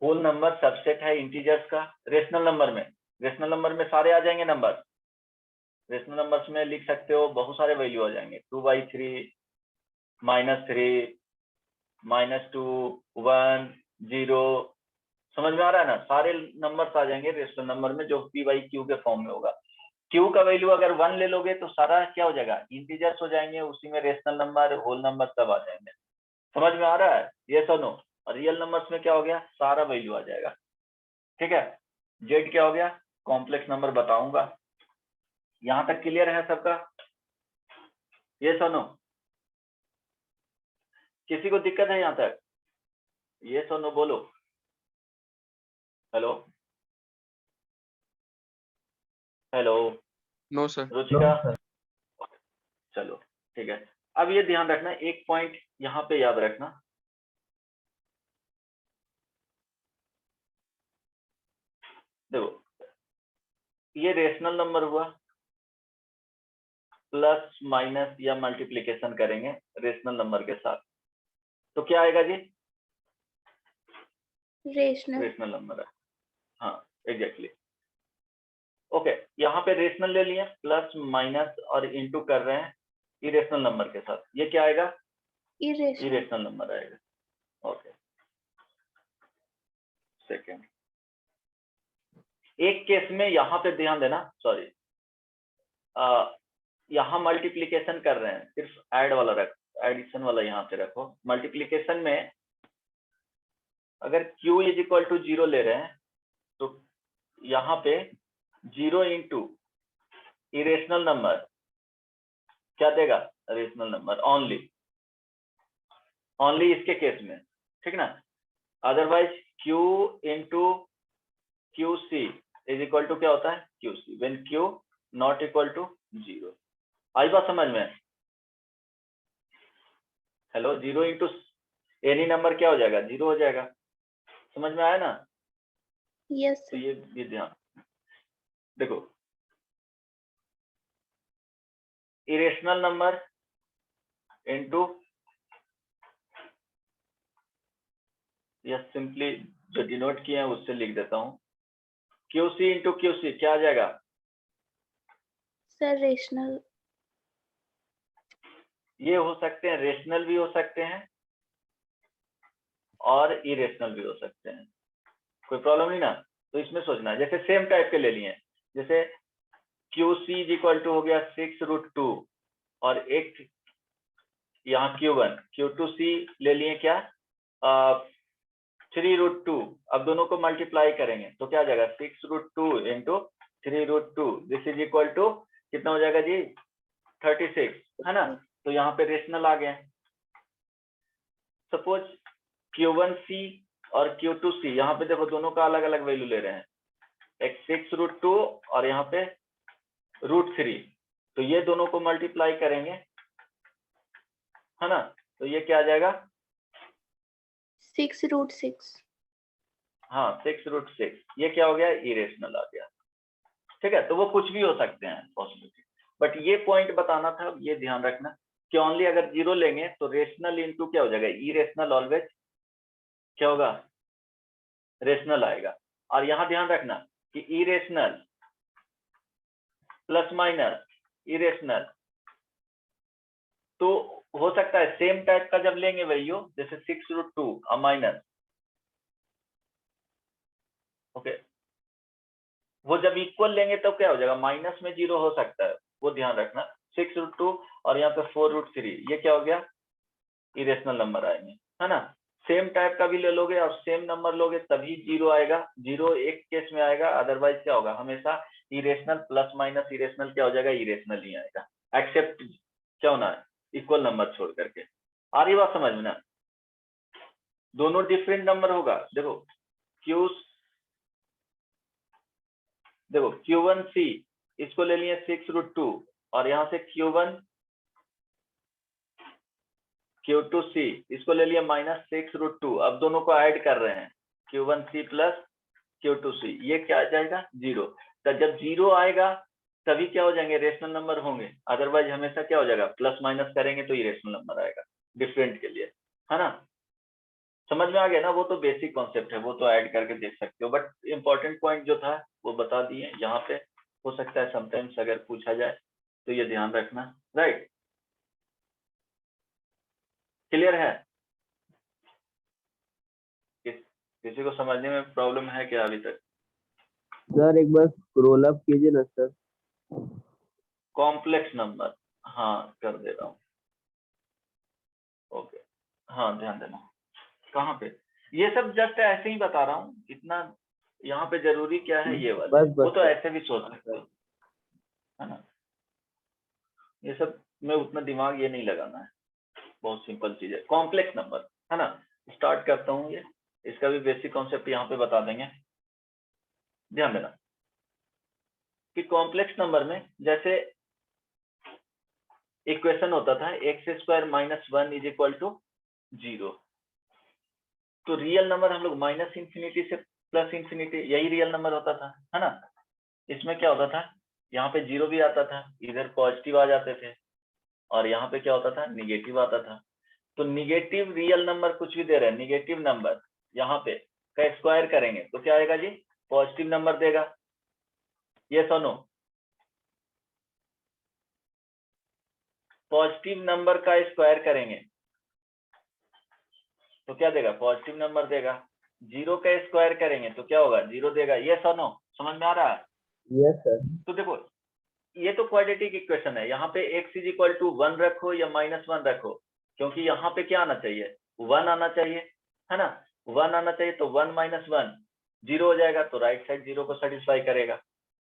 होल नंबर सबसेट है इंटीजर्स का। रेशनल नंबर में सारे आ जाएंगे नंबर, रेशनल नंबर्स में लिख सकते हो बहुत सारे वैल्यू आ जाएंगे, 2/3 -3 -2 1 0, समझ में आ रहा है ना। सारे नंबर्स आ जाएंगे रेशनल नंबर में जो P/Q के फॉर्म में होगा। Q का वैल्यू अगर 1 ले लोगे तो सारा क्या हो जाएगा, इंटीजर्स हो जाएंगे, उसी में रेशनल नंबर होल नंबर सब आ जाएंगे। समझ में आ रहा है, ये सुनो। और रियल नंबर्स में क्या हो गया, सारा वैल्यू आ जाएगा, ठीक है। जेड क्या हो गया, कॉम्प्लेक्स नंबर बताऊंगा। यहां तक क्लियर है सबका, ये सुनो, किसी को दिक्कत है यहां तक, ये सुनो बोलो। Hello hello No, sir. Ruchika, चलो ठीक है। अब ये ध्यान रखना, एक पॉइंट यहाँ पे याद रखना, देखो ये रेशनल नंबर हुआ, प्लस माइनस या मल्टीप्लिकेशन करेंगे रेशनल नंबर के साथ, तो क्या आएगा जी, Rational. रेशनल नंबर है, हाँ एग्जैक्टली। ओके, यहाँ पे रेशनल ले लिए, प्लस माइनस और इनटू कर रहे हैं इरेशनल नंबर के साथ, ये क्या आएगा, Irrational. इरेशनल नंबर आएगा। ओके, सेकेंड, एक केस में यहाँ पे ध्यान देना, सॉरी यहाँ मल्टीप्लिकेशन कर रहे हैं, सिर्फ ऐड वाला रख, एडिशन वाला यहाँ पे रखो। मल्टीप्लिकेशन में अगर Q इज इक्वल टू 0 ले रहे हैं तो यहाँ पे 0 इंटू इरेशनल नंबर क्या देगा, रेशनल नंबर ओनली, ओनली इसके केस में, ठीक ना। Otherwise Q into QC is equal to क्या होता है, QC when Q not equal to 0। आई बात समझ में, हेलो, 0 इंटू एनी नंबर क्या हो जाएगा, 0 हो जाएगा, समझ में आया ना। Yes, तो sir. ये ध्यान देखो, इरेशनल नंबर इंटू, या सिंपली जो डिनोट किए हैं उससे लिख देता हूं, QC इंटू QC क्या आ जाएगा, Sir, rational. ये हो सकते हैं, रेशनल भी हो सकते हैं और इरेशनल भी हो सकते हैं, कोई प्रॉब्लम नहीं ना। तो इसमें सोचना, जैसे सेम टाइप के ले लिए, जैसे QC इज इक्वल टू हो गया 6√2 और एक यहाँ Q1, Q2C ले लिए क्या 3√2, अब दोनों को मल्टीप्लाई करेंगे तो क्या आ जाएगा, 6√2 into 3√2, this is equal to कितना हो जाएगा जी, 36, है ना। तो यहाँ पे रेशनल आ गया। सपोज Q1C और Q2C, यहाँ पे देखो दोनों का अलग अलग वैल्यू ले रहे हैं, एक 6√2 और यहाँ पे √3, तो ये दोनों को मल्टीप्लाई करेंगे, है ना। तो ये क्या आ जाएगा, 6√6. हाँ 6√6, ये क्या हो गया, इरेशनल आ गया। ठीक है, तो वो कुछ भी हो सकते हैं पॉसिबिलिटी, बट ये पॉइंट बताना था, ये ध्यान रखना कि ओनली अगर जीरो लेंगे तो रेशनल इंटू क्या हो जाएगा, इरेशनल ऑलवेज क्या होगा, रेशनल आएगा। और यहां ध्यान रखना कि इरेशनल प्लस माइनस इरेशनल तो हो सकता है सेम टाइप का जब लेंगे वैल्यू, जैसे 6√2 माइनस, ओके, वो जब इक्वल लेंगे तो क्या हो जाएगा, माइनस में जीरो हो सकता है, वो ध्यान रखना। 6√2 और यहाँ पे 4√3, ये क्या हो गया, इरेशनल नंबर आएंगे, है ना। सेम टाइप का भी ले लोगे और सेम नंबर लोगे तभी जीरो आएगा, जीरो एक केस में आएगा, अदरवाइज क्या होगा, हमेशा इरेशनल प्लस माइनस इरेशनल क्या हो जाएगा, इरेशनल ही आएगा, एक्सेप्ट क्या होना है, इक्वल नंबर छोड़ करके। आ रही बात समझ में ना, दोनों डिफरेंट नंबर होगा। देखो Q1C इसको ले लिए 6√2 और यहाँ से Q2C इसको ले लिया -6√2, अब दोनों को ऐड कर रहे हैं, Q1C प्लस Q2C, ये क्या आ जाएगा, जीरो। तो जब जीरो आएगा तभी क्या हो जाएंगे, रेशनल नंबर होंगे, अदरवाइज हमेशा क्या हो जाएगा, प्लस माइनस करेंगे तो इरेशनल नंबर आएगा डिफरेंट के लिए, है ना। समझ में आ गया ना, वो तो बेसिक कॉन्सेप्ट है, वो तो ऐड करके देख सकते हो, बट इंपॉर्टेंट पॉइंट जो था वो बता दिए यहाँ पे। हो सकता है समटाइम्स अगर पूछा जाए तो ये ध्यान रखना, राइट। क्लियर है, किसी को समझने में प्रॉब्लम है क्या अभी तक? सर एक बार स्क्रॉल अप कीजिए ना सर। कॉम्प्लेक्स नंबर, हाँ कर दे रहा हूँ, ओके, हाँ ध्यान देना। कहाँ पे, ये सब जस्ट ऐसे ही बता रहा हूँ, इतना यहाँ पे जरूरी क्या है ये वाला, बस वो तो ऐसे भी सोच सकते हो, है ना। ये सब में उतना दिमाग ये नहीं लगाना है, बहुत सिंपल चीज है, कॉम्प्लेक्स नंबर, है ना। स्टार्ट करता हूँ, ये इसका भी बेसिक कॉन्सेप्ट यहाँ पे बता देंगे। ध्यान देना कि कॉम्प्लेक्स नंबर में जैसे इक्वेशन होता था x² - 1 = 0, तो रियल नंबर हम लोग -इंफिनिटी से +इंफिनिटी, यही रियल नंबर होता था, है ना। इसमें क्या होता था, यहाँ पे जीरो भी आता था, इधर पॉजिटिव आ जाते थे, और यहाँ पे क्या होता था, निगेटिव आता था। तो निगेटिव रियल नंबर कुछ भी दे रहे हैं, निगेटिव नंबर यहाँ पे का स्क्वायर करेंगे तो क्या आएगा जी, पॉजिटिव नंबर देगा, ये सुनो, पॉजिटिव नंबर का स्क्वायर करेंगे तो क्या देगा, पॉजिटिव नंबर देगा। जीरो का स्क्वायर करेंगे तो क्या होगा, जीरो देगा, ये सुनो, समझ में आ रहा है? Yes sir. तो देखो ये तो क्वाड्रेटिक इक्वेशन है, यहाँ पे x = 1 रखो या -1 रखो, क्योंकि यहाँ पे क्या आना चाहिए, 1 आना चाहिए, है ना। 1 आना चाहिए तो 1 - 1 जीरो हो जाएगा, तो राइट साइड जीरो को सेटिस्फाई करेगा।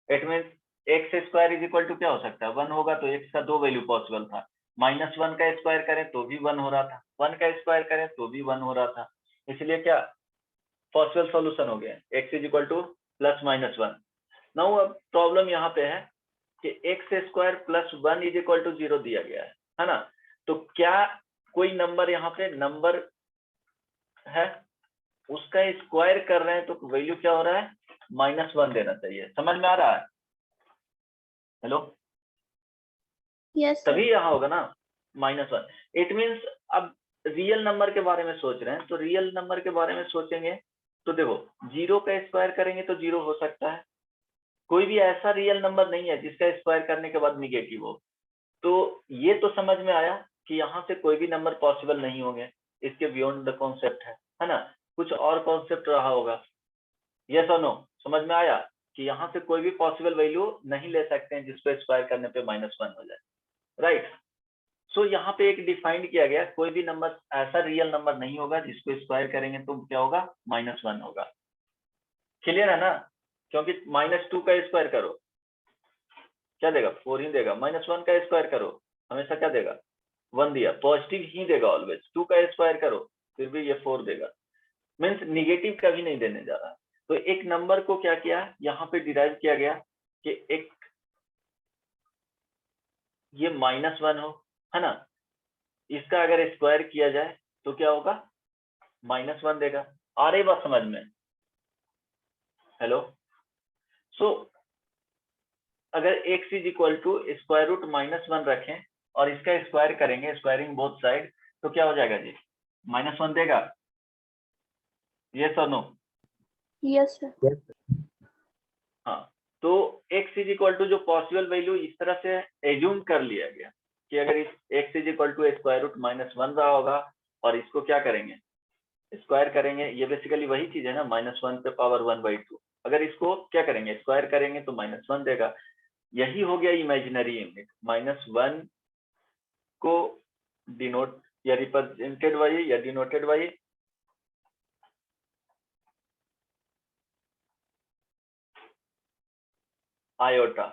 इट मीन x² क्या हो सकता है, 1 होगा, तो x का दो वैल्यू पॉसिबल था, -1 का स्क्वायर करें तो भी 1 हो रहा था, 1 का स्क्वायर करें तो भी 1 हो रहा था, इसलिए क्या पॉसिबल सॉल्यूशन हो गया, x = +-1। नाउ अब प्रॉब्लम यहाँ पे है कि x² + 1 = 0 दिया गया है ना। तो क्या कोई नंबर यहाँ पे नंबर है, उसका स्क्वायर कर रहे हैं तो वैल्यू क्या हो रहा है, -1 देना चाहिए, समझ में आ रहा है? Hello, Yes, sir. तभी यहाँ होगा ना -1। इट मीन्स अब रियल नंबर के बारे में सोच रहे हैं, तो रियल नंबर के बारे में सोचेंगे तो देखो, जीरो का स्क्वायर करेंगे तो जीरो हो सकता है, कोई भी ऐसा रियल नंबर नहीं है जिसका स्क्वायर करने के बाद निगेटिव हो। तो ये तो समझ में आया कि यहाँ से कोई भी नंबर पॉसिबल नहीं होंगे, इसके बियॉन्ड द कॉन्सेप्ट है ना। कुछ और कॉन्सेप्ट रहा होगा, यस और नो, समझ में आया कि यहाँ से कोई भी पॉसिबल वैल्यू नहीं ले सकते हैं जिसको स्क्वायर करने पे -1 हो जाए, राइट। सो यहाँ पे एक डिफाइंड किया गया, कोई भी नंबर ऐसा रियल नंबर नहीं होगा जिसको स्क्वायर करेंगे तो क्या होगा, -1 होगा। क्लियर है ना, क्योंकि -2 का स्क्वायर करो क्या देगा, 4 ही देगा, -1 का स्क्वायर करो हमेशा क्या देगा, 1 दिया, पॉजिटिव ही देगा ऑलवेज। 2 का स्क्वायर करो फिर भी ये 4 देगा, मीन्स निगेटिव कभी नहीं देने जा रहा। तो एक नंबर को क्या किया, यहाँ पे डिराइव किया गया कि एक ये -1 हो, है ना, इसका अगर स्क्वायर किया जाए तो क्या होगा, -1 देगा। आ रही बात समझ में? हेलो, सो अगर x is equal to square root -1 रखें और इसका स्क्वायर करेंगे, स्क्वायरिंग बोथ साइड, तो क्या हो जाएगा जी? -1 देगा? यस और नो? Yes, sir. हाँ, तो x इज इक्वल टू जो पॉसिबल वैल्यू इस तरह से एज्यूम कर लिया गया कि अगर इस x is equal to square root -1 रहा होगा और इसको क्या करेंगे? स्क्वायर करेंगे। ये बेसिकली वही चीज है ना, -1 पे पावर 1/2। अगर इसको क्या करेंगे? स्क्वायर करेंगे तो -1 देगा। यही हो गया इमेजिनरी यूनिट। -1 को डिनोट या रिप्रेजेंटेड बाय या डिनोटेड बाय आयोटा।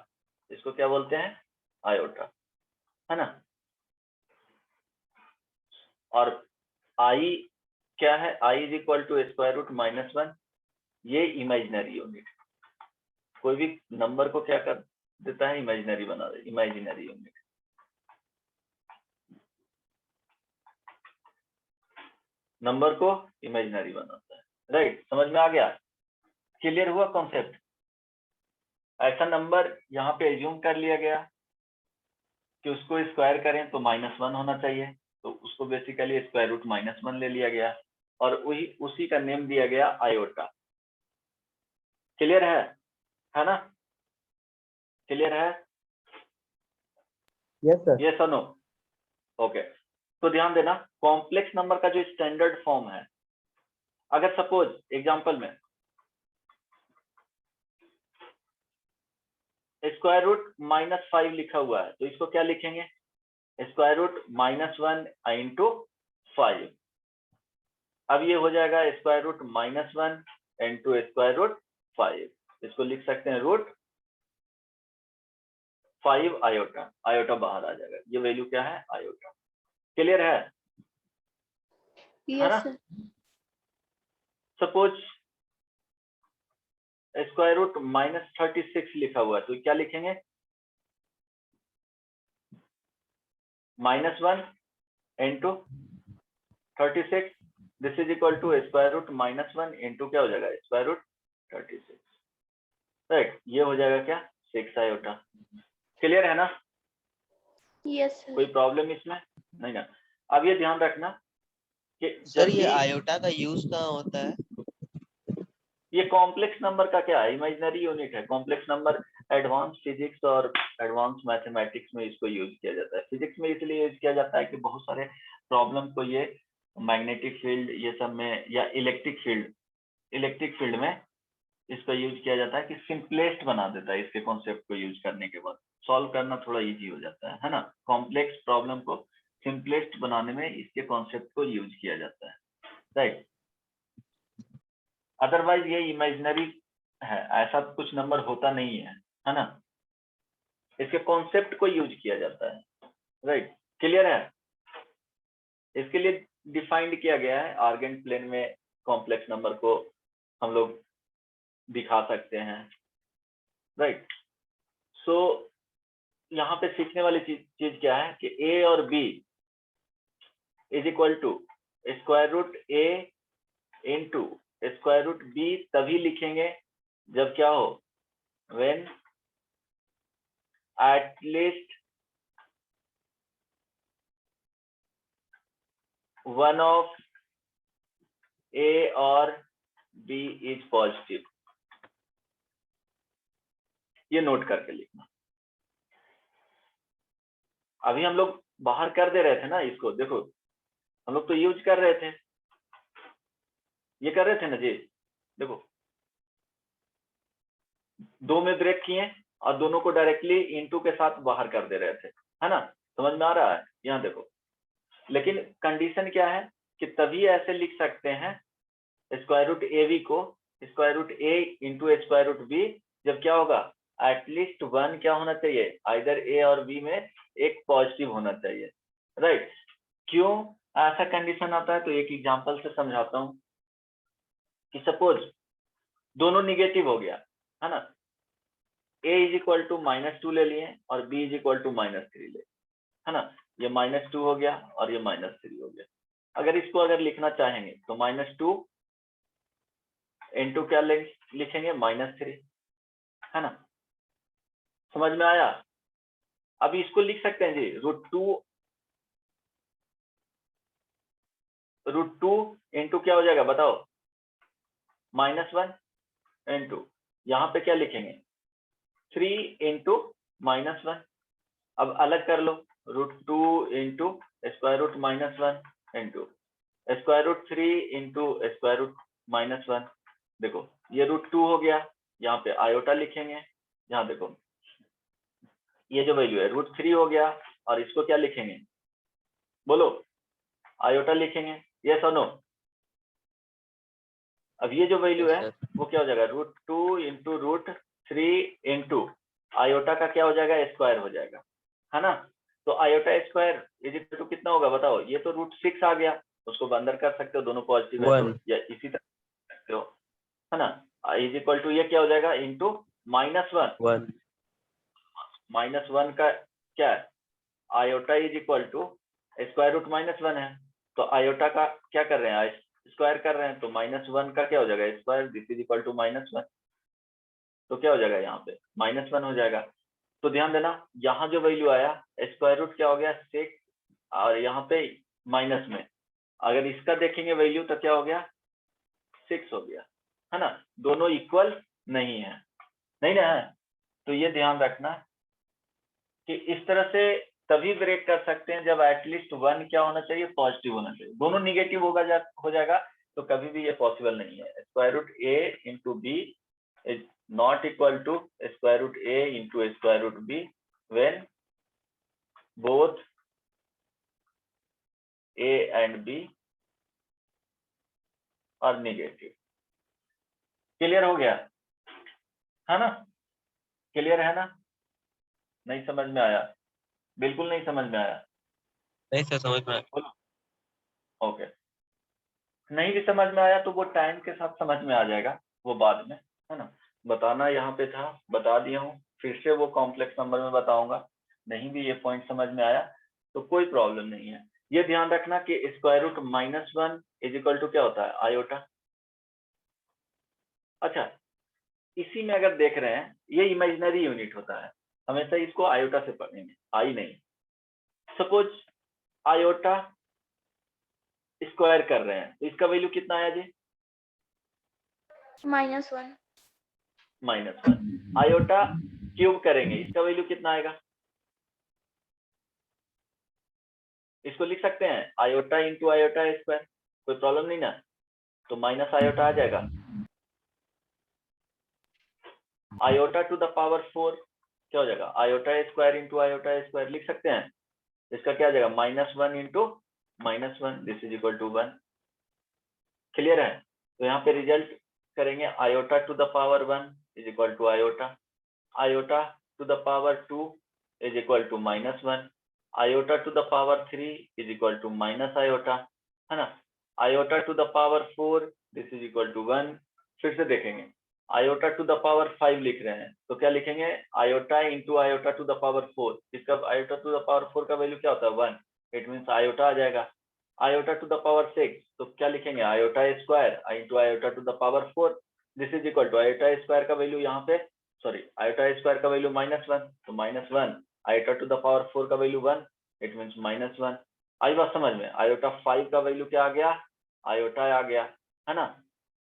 इसको क्या बोलते हैं? आयोटा, है ना। और आई क्या है? I is equal to square root -1। ये इमेजिनरी यूनिट, कोई भी नंबर को क्या कर देता है? इमेजिनरी बना दे, इमेजिनरी यूनिट। नंबर को इमेजिनरी बनाता है, राइट। समझ में आ गया? क्लियर हुआ कॉन्सेप्ट? ऐसा नंबर यहाँ पे एज्यूम कर लिया गया कि उसको स्क्वायर करें तो -1 होना चाहिए, तो उसको बेसिकली स्क्वायर रूट -1 ले लिया गया और उसी का नेम दिया गया आयोटा। क्लियर है ना? क्लियर है? Yes sir. यस और नो? ओके, तो ध्यान देना, कॉम्प्लेक्स नंबर का जो स्टैंडर्ड फॉर्म है, अगर सपोज एग्जांपल में स्क्वायर रूट -5 लिखा हुआ है, तो इसको क्या लिखेंगे? Square root -1 into 5। अब ये हो जाएगा square root -1 into square root 5। इसको लिख सकते हैं रूट 5 आयोटा। आयोटा बाहर आ जाएगा, ये वैल्यू क्या है? आयोटा। क्लियर है Yes, ना? sir. सपोज स्क्वायर रूट -36 लिखा हुआ है, तो क्या लिखेंगे? -1 into 36, this is equal to square root -1 into क्या हो जाएगा? Square root 36, right. ये हो जाएगा क्या? 6 आयोटा। क्लियर है ना? Yes, sir. कोई प्रॉब्लम इसमें नहीं ना? अब ये ध्यान रखना कि सर जब ये भी आयोटा का यूज कहाँ होता है? ये कॉम्प्लेक्स नंबर का क्या है? इमेजिनरी यूनिट है। कॉम्प्लेक्स नंबर एडवांस फिजिक्स और एडवांस मैथमेटिक्स में इसको यूज किया जाता है। फिजिक्स में इसलिए यूज किया जाता है कि बहुत सारे प्रॉब्लम को ये मैग्नेटिक फील्ड ये सब में या इलेक्ट्रिक फील्ड में इसका यूज किया जाता है कि सिंपलेस्ट बना देता है। इसके कॉन्सेप्ट को यूज करने के बाद सॉल्व करना थोड़ा इजी हो जाता है ना। कॉम्प्लेक्स प्रॉब्लम को सिंपलेस्ट बनाने में इसके कॉन्सेप्ट को यूज किया जाता है, राइट। अदरवाइज ये इमेजिनरी है, ऐसा कुछ नंबर होता नहीं है ना। इसके कॉन्सेप्ट को यूज किया जाता है, राइट। क्लियर है? इसके लिए डिफाइंड किया गया है आर्गेंट प्लेन में। कॉम्प्लेक्स नंबर को हम लोग दिखा सकते हैं, राइट। सो यहाँ पे सीखने वाली चीज क्या है कि a और b is equal to square root a into square root b तभी लिखेंगे जब क्या हो? When at least one of a और b इज पॉजिटिव। ये नोट करके लिखना। अभी हम लोग बाहर कर दे रहे थे ना इसको, देखो हम लोग तो यूज कर रहे थे, ये कर रहे थे ना जी। देखो दो में ब्रेक किए और दोनों को डायरेक्टली इनटू के साथ बाहर कर दे रहे थे, है ना। समझ में आ रहा है? यहाँ देखो, लेकिन कंडीशन क्या है कि तभी ऐसे लिख सकते हैं स्क्वायर रूट ए बी को स्क्वायर रूट ए इंटू स्क्वायर रूट बी, जब क्या होगा? एटलीस्ट वन क्या होना चाहिए? आइदर ए और बी में एक पॉजिटिव होना चाहिए, राइट। क्यों ऐसा कंडीशन आता है? तो एक एग्जांपल से समझाता हूं कि सपोज दोनों निगेटिव हो गया, है ना। a इज इक्वल टू -2 ले लिए और b इज इक्वल टू -3 ले, है ना। ये -2 हो गया और ये -3 हो गया। अगर इसको अगर लिखना चाहेंगे तो -2 इंटू क्या लिखेंगे? -3, है ना। समझ में आया? अभी इसको लिख सकते हैं जी, √2 इंटू क्या हो जाएगा बताओ, -1 इंटू, यहाँ पे क्या लिखेंगे 3 इंटू -1। अब अलग कर लो, √2 इंटू √-1 इंटू √3 इंटू √-1। देखो ये √2 हो गया, यहाँ पे आयोटा लिखेंगे, यहाँ देखो ये जो वैल्यू है √3 हो गया, और इसको क्या लिखेंगे बोलो, आयोटा लिखेंगे, यस और नो? अब ये जो वैल्यू Yes, है sir. वो क्या हो जाएगा, √2 इंटू √3 इंटू आयोटा का क्या हो जाएगा, स्क्वायर हो जाएगा, है ना? तो iota square is equal to कितना होगा बताओ, ये तो √6 आ गया, उसको अंदर कर सकते हो, दोनों पॉजिटिव है तो, 1 या इसी तरह कर सकते हो, है ना? इज इक्वल टू ये क्या हो जाएगा इंटू -1, 1 -1 का क्या है, आयोटा इज इक्वल टू √-1 है, तो आयोटा का क्या कर रहे हैं, स्क्वायर कर रहे हैं, तो -1 का क्या हो जाएगा square, this is equal to -1, तो क्या हो जाएगा यहाँ पे -1 हो जाएगा। तो ध्यान देना, यहाँ जो वैल्यू आया स्क्वायर रूट क्या हो गया 6, और यहाँ पे माइनस में अगर इसका देखेंगे वैल्यू तो क्या हो गया 6 हो गया, है ना? दोनों इक्वल नहीं है, नहीं ना है? तो ये ध्यान रखना कि इस तरह से तभी ब्रेक कर सकते हैं जब एटलीस्ट 1 क्या होना चाहिए, पॉजिटिव होना चाहिए। दोनों निगेटिव हो जाएगा तो कभी भी ये पॉसिबल नहीं है। √a into B is not equal to √a into √b when both a and b are negative. Clear हो गया है ना? क्लियर है ना? नहीं समझ में आया? बिल्कुल नहीं समझ में आया? नहीं सर, समझ में आया। ओके, नहीं भी समझ में आया तो वो टाइम के साथ समझ में आ जाएगा, वो बाद में, है ना? बताना यहाँ पे था, बता दिया हूँ, फिर से वो कॉम्प्लेक्स नंबर में बताऊंगा। नहीं भी ये पॉइंट समझ में आया तो कोई प्रॉब्लम नहीं है। ये ध्यान रखना कि √-1 इज इक्वल टू क्या होता है, आयोटा। अच्छा, इसी में अगर देख रहे हैं ये इमेजिनरी यूनिट होता है, हमेशा इसको आयोटा से पढ़ेंगे, आई नहीं। सपोज आयोटा स्क्वायर कर रहे हैं तो इसका वैल्यू कितना आया जी, -1 -1। आयोटा क्यूब करेंगे, इसका वैल्यू कितना आएगा, इसको लिख सकते हैं आयोटा इंटू आयोटा स्क्वायर, कोई प्रॉब्लम नहीं ना? तो माइनस आयोटा आ जाएगा, आयोटा टू द पावर 4 क्या हो जाएगा, iota square into iota square लिख सकते हैं, इसका क्या आ जाएगा -1 into -1, this is equal to 1। Clear है? तो यहाँ पे रिजल्ट करेंगे iota to the power 1 is equal to iota to the power 2 is equal to -1, iota to the power 3 is equal to minus iota, है ना? Iota to the power 4 this is equal to 1। फिर से देखेंगे iota to the power 5 लिख रहे हैं तो क्या लिखेंगे, iota into iota to the power 4, इसका आयोटा टू द पावर 4 का वैल्यू क्या होता है 1, इट मीन्स आयोटा आ जाएगा। आयोटा टू द पावर 6 तो क्या लिखेंगे, iota square into iota to the power 4, this is equal to iota square का वैल्यू यहाँ पे, सॉरी आयोटा स्क्वायर का वैल्यू -1, तो -1 आयोटा टू द पावर 4 का वैल्यू 1, इट मीन्स -1। आई बात समझ में? आयोटा 5 का वैल्यू क्या आ गया, आयोटा आ गया, है ना?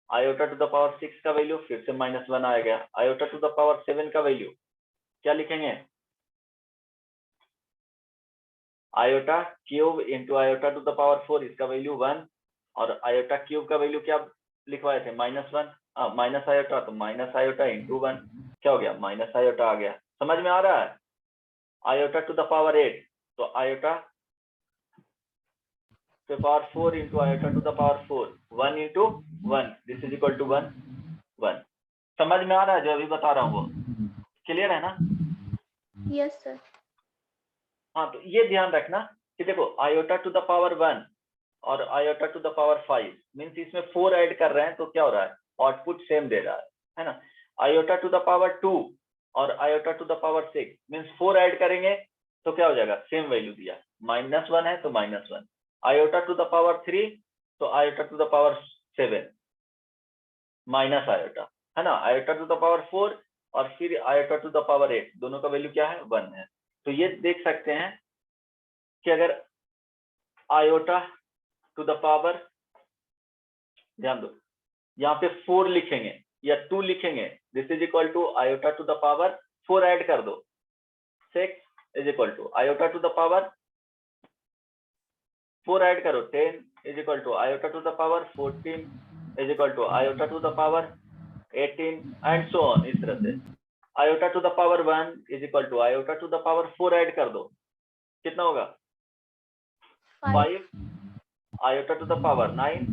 आयोटा टू द पावर 6 का वैल्यू फिर से -1 आ गया। आयोटा टू द पावर 7 का वैल्यू क्या लिखेंगे, iota cube into iota to the power 4, इसका वैल्यू 1, और आयोटा क्यूब का वैल्यू क्या लिखवाए थे -1, माइनस आयोटा, तो माइनस आयोटा इंटू 1 क्या हो गया, माइनस आयोटा आ गया। समझ में आ रहा है? आयोटा टू द पावर 8 तो iota to the power 4 into iota to the power 4, 1 into 1, this is equal to 1, 1। समझ में आ रहा है जो अभी बता रहा हूँ वो? क्लियर है ना? Yes, sir. हाँ, तो ये ध्यान रखना कि देखो आयोटा टू द पावर 1 और iota to the power 5 means इसमें 4 ऐड कर रहे हैं तो क्या हो रहा है, आउटपुट सेम दे रहा है ना? आयोटा टू द पावर 2 और iota to the power 6 means 4 add करेंगे तो क्या हो जाएगा, सेम वैल्यू दिया, -1 है तो -1। आयोटा टू द पावर 3 तो iota to the power 7 minus iota, है ना? आयोटा टू द पावर 4 और फिर आयोटा टू द पावर 8, दोनों का वैल्यू क्या है 1 है। तो ये देख सकते हैं कि अगर आयोटा टू द पावर, ध्यान दो यहाँ पे 4 लिखेंगे या 2 लिखेंगे, this is equal to iota to the power 4 add कर दो, 6 is equal to iota to the power 4 add करो 10 is equal to iota to the power 14 is equal to iota to the power 18 and so on. इस तरह से iota to the power 1 is equal to iota to the power 4 add कर दो, कितना होगा 5 iota to the power 9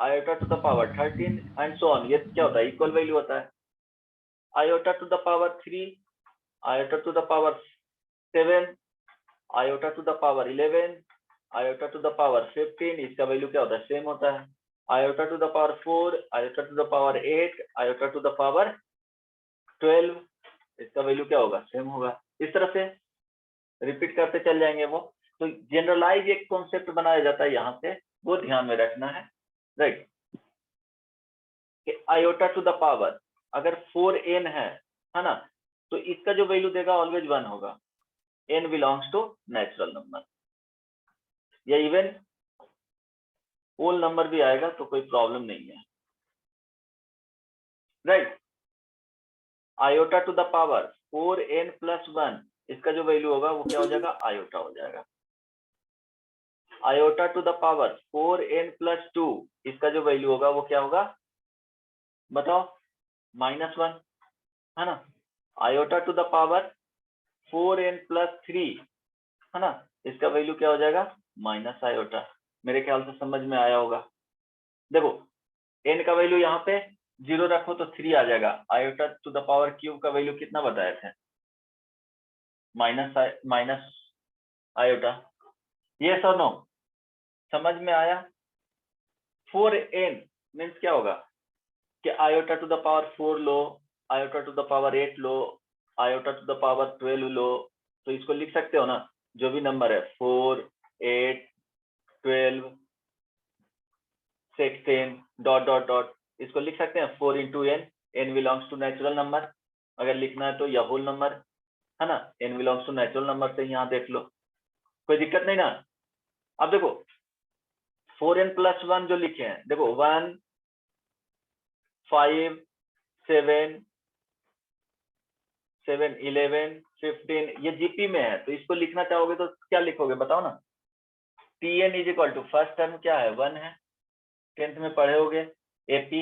iota to the power 13 and so on. ये क्या होता है इक्वल वैल्यू होता है। Iota to the power 3 iota to the power 7 iota to the power 11 iota to the power 15, इसका वैल्यू क्या होता है सेम होता है। Iota to the power 4 iota to the power 8 iota to the power 12, इसका value क्या होगा same होगा। इस तरह से रिपीट करते चल जाएंगे वो। तो जनरलाइज एक कॉन्सेप्ट बनाया जाता है यहाँ से, वो ध्यान में रखना है, राइट। कि आयोटा टू द पावर अगर 4n है ना, तो इसका जो वैल्यू देगा ऑलवेज 1 होगा। n belongs to natural number, या इवन होल नंबर भी आएगा तो कोई प्रॉब्लम नहीं है, right. Iota to the power 4n plus 1, इसका जो वैल्यू होगा वो क्या हो जाएगा आयोटा हो जाएगा। Iota to the power 4n plus 2, इसका जो वैल्यू होगा वो क्या होगा बताओ -1, है ना। Iota to the power 4n plus 3, है ना, इसका वैल्यू क्या हो जाएगा माइनस आयोटा। मेरे ख्याल से समझ में आया होगा। देखो n का वैल्यू यहाँ पे 0 रखो तो 3 आ जाएगा। Iota to the power cube का वैल्यू कितना बताए थे माइनस आयोटा। यस और नो, समझ में आया। 4n मीन्स क्या होगा कि आयोटा टू द पावर 4 लो, आयोटा टू द पावर 8 लो, आयोटा टू द पावर 12 लो, तो इसको लिख सकते हो ना, जो भी नंबर है 4 8 12 16 डॉट डॉट डॉट, इसको लिख सकते हैं 4 into n, n belongs to natural number अगर लिखना है तो, या होल नंबर, है ना। n belongs to natural number से यहाँ देख लो, कोई दिक्कत नहीं ना। अब देखो 4n प्लस 1 जो लिखे हैं, देखो 1 5 7 7 11 15, ये जीपी में है, तो इसको लिखना चाहोगे तो क्या लिखोगे बताओ ना। tn is equal to first term क्या है 1 है, 10th में पढ़े होगे एपी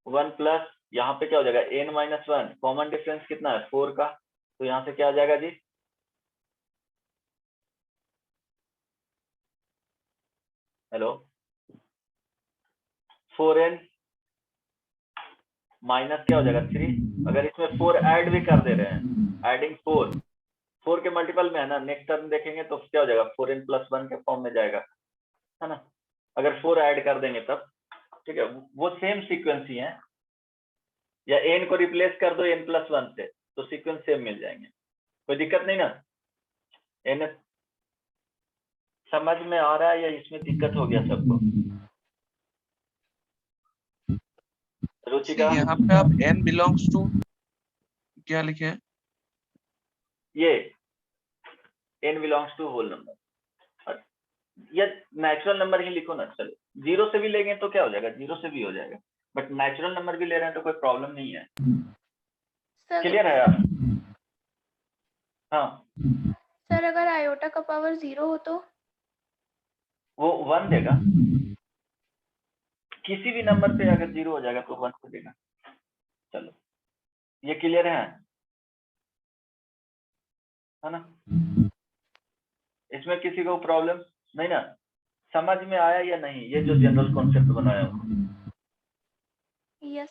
1 प्लस यहाँ पे क्या हो जाएगा n माइनस 1, कॉमन डिफरेंस कितना है 4 का, तो यहाँ से क्या आ जाएगा जी हेलो 4n माइनस क्या हो जाएगा 3। अगर इसमें 4 ऐड भी कर दे रहे हैं, एडिंग 4 के मल्टीपल में है ना, नेक्स्ट टर्म देखेंगे तो क्या हो जाएगा 4n प्लस 1 के फॉर्म में जाएगा, है ना। अगर 4 ऐड कर देंगे तब, ठीक है, वो सेम सीक्वेंस ही है, या n को रिप्लेस कर दो n प्लस 1 से तो सीक्वेंस सेम मिल जाएंगे, कोई दिक्कत नहीं ना। n समझ में आ रहा है या इसमें दिक्कत हो गया सबको। रुचिका यहाँ पे आप n बिलोंग्स टू क्या लिखे हैं? ये n belongs to whole number, या नेचुरल नंबर ही लिखो ना, चलो 0 से भी लेंगे तो क्या हो जाएगा 0 से भी हो जाएगा, बट नेचुरल नंबर भी ले रहे हैं तो कोई प्रॉब्लम नहीं है। सर क्लियर है आप? हाँ सर अगर आयोटा का पावर 0 हो तो वो 1 देगा, किसी भी नंबर पे अगर 0 हो जाएगा तो 1 को देगा। चलो ये क्लियर है ना, इसमें किसी को प्रॉब्लम नहीं ना, समझ में आया या नहीं ये जो जनरल कॉन्सेप्ट बनाया हूँ, यस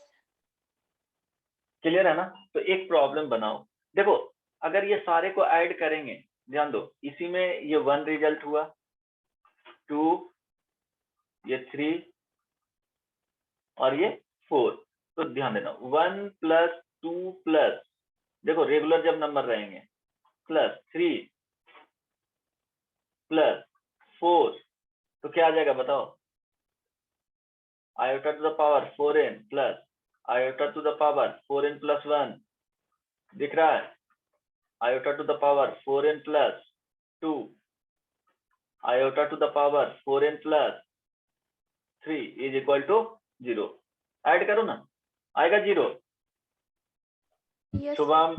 क्लियर है ना। तो एक प्रॉब्लम बनाओ, देखो अगर ये सारे को ऐड करेंगे, ध्यान दो इसी में ये 1 रिजल्ट हुआ, 2 ये 3 और ये 4, तो ध्यान देना 1 प्लस 2 प्लस, देखो रेगुलर जब नंबर रहेंगे, प्लस 3 प्लस 4, तो क्या आ जाएगा बताओ iota to the power 4n plus iota to the power 4n plus 1 दिख रहा है, iota to the power 4n plus 2, iota to the power 4n plus 3 is equal to 0। Add करो ना, आएगा 0। Yes. शुभम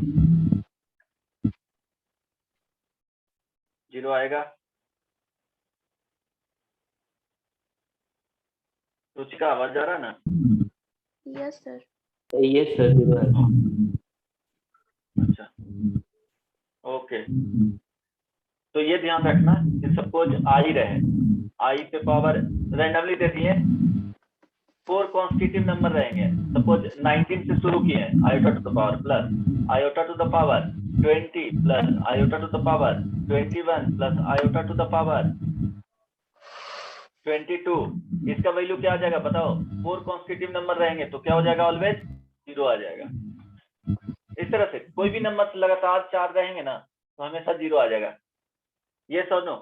0 आएगा। रुचिका आवाज जा रहा ना? Yes, sir. यस सर 0 है। अच्छा ओके, तो ये ध्यान रखना कि सपोज आई रहे, आई पे पावर रैंडमली दे दिए, 4 कॉन्स्टिट्यूटिव नंबर रहेंगे। सपोज 19 से शुरू किए हैं, iota to the power plus iota to the power 20 plus iota to the power 21 plus iota to the power 22। इसका वैल्यू क्या आ जाएगा बताओ? 4 कॉन्स्टिट्यूटिव नंबर रहेंगे तो क्या हो जाएगा? ऑलवेज 0 आ जाएगा। इस तरह से कोई भी नंबर लगातार 4 रहेंगे ना तो हमेशा 0 आ जाएगा। यस और नो?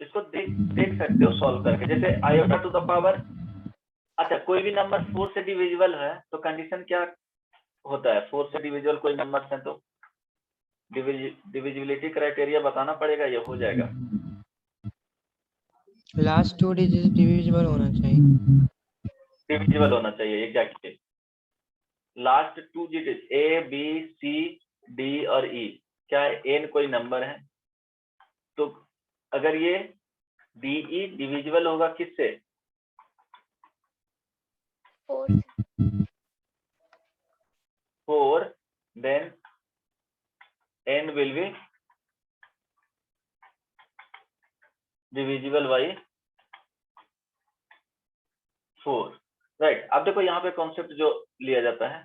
इसको देख सकते हो सॉल्व करके, जैसे आयोटा टू द पावर, अच्छा कोई भी नंबर 4 से डिविजिबल है तो कंडीशन क्या होता है? 4 से डिविजिबल कोई नंबर है तो डिविजिबिलिटी क्राइटेरिया बताना पड़ेगा, ये हो जाएगा। लास्ट 2 डिजिट डिविजिबल होना चाहिए। डिविजिबल होना चाहिए, exactly. Last 2 digit A B C D और ई, क्या एन कोई नंबर है तो अगर ये डीई डिविजिबल होगा किससे? 4, then n will be divisible by 4, right. अब देखो यहाँ पे कॉन्सेप्ट जो लिया जाता है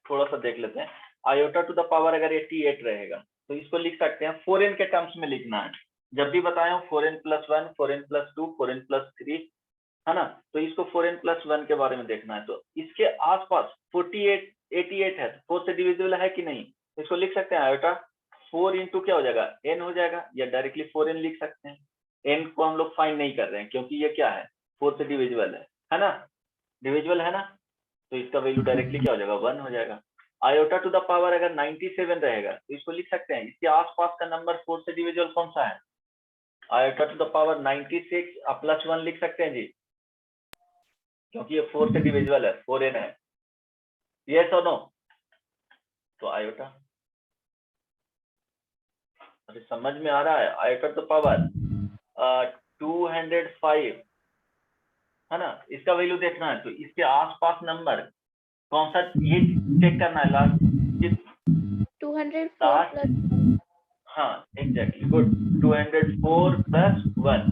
थोड़ा सा देख लेते हैं। आयोटा टू द पावर अगर 88 रहेगा तो इसको लिख सकते हैं 4n के टर्म्स में लिखना है। जब भी बताया 4n plus 1, 4n plus 2, 4n plus 3, है ना, तो इसको 4n प्लस 1 के बारे में देखना है। तो इसके आसपास 88 है, 4 से डिविजिबल है कि नहीं, इसको लिख सकते हैं आयोटा 4 इंटू क्या हो जाएगा? n हो जाएगा, या डायरेक्टली 4n लिख सकते हैं। n को हम लोग फाइंड नहीं कर रहे हैं क्योंकि ये क्या है? 4 से डिविजिबल है ना, डिविजिबल है ना, तो इसका वैल्यू डायरेक्टली क्या हो जाएगा? 1 हो जाएगा। आयोटा टू द पावर अगर 97 रहेगा तो इसको लिख सकते हैं, इसके आसपास का नंबर 4 से डिविजिबल कौन सा है? Iota to the power 96 plus 1 लिख सकते हैं जी, क्योंकि ये 4 से डिविजिबल है, 4n है। यस और नो? तो आयोटा, अरे समझ में आ रहा है? आयोटा टू द पावर 205 है ना, इसका वैल्यू देखना है तो इसके आसपास नंबर कौन सा, ये चेक करना है। लास्ट 204 plus हाँ एग्जैक्टली, गुड, 204 प्लस 1।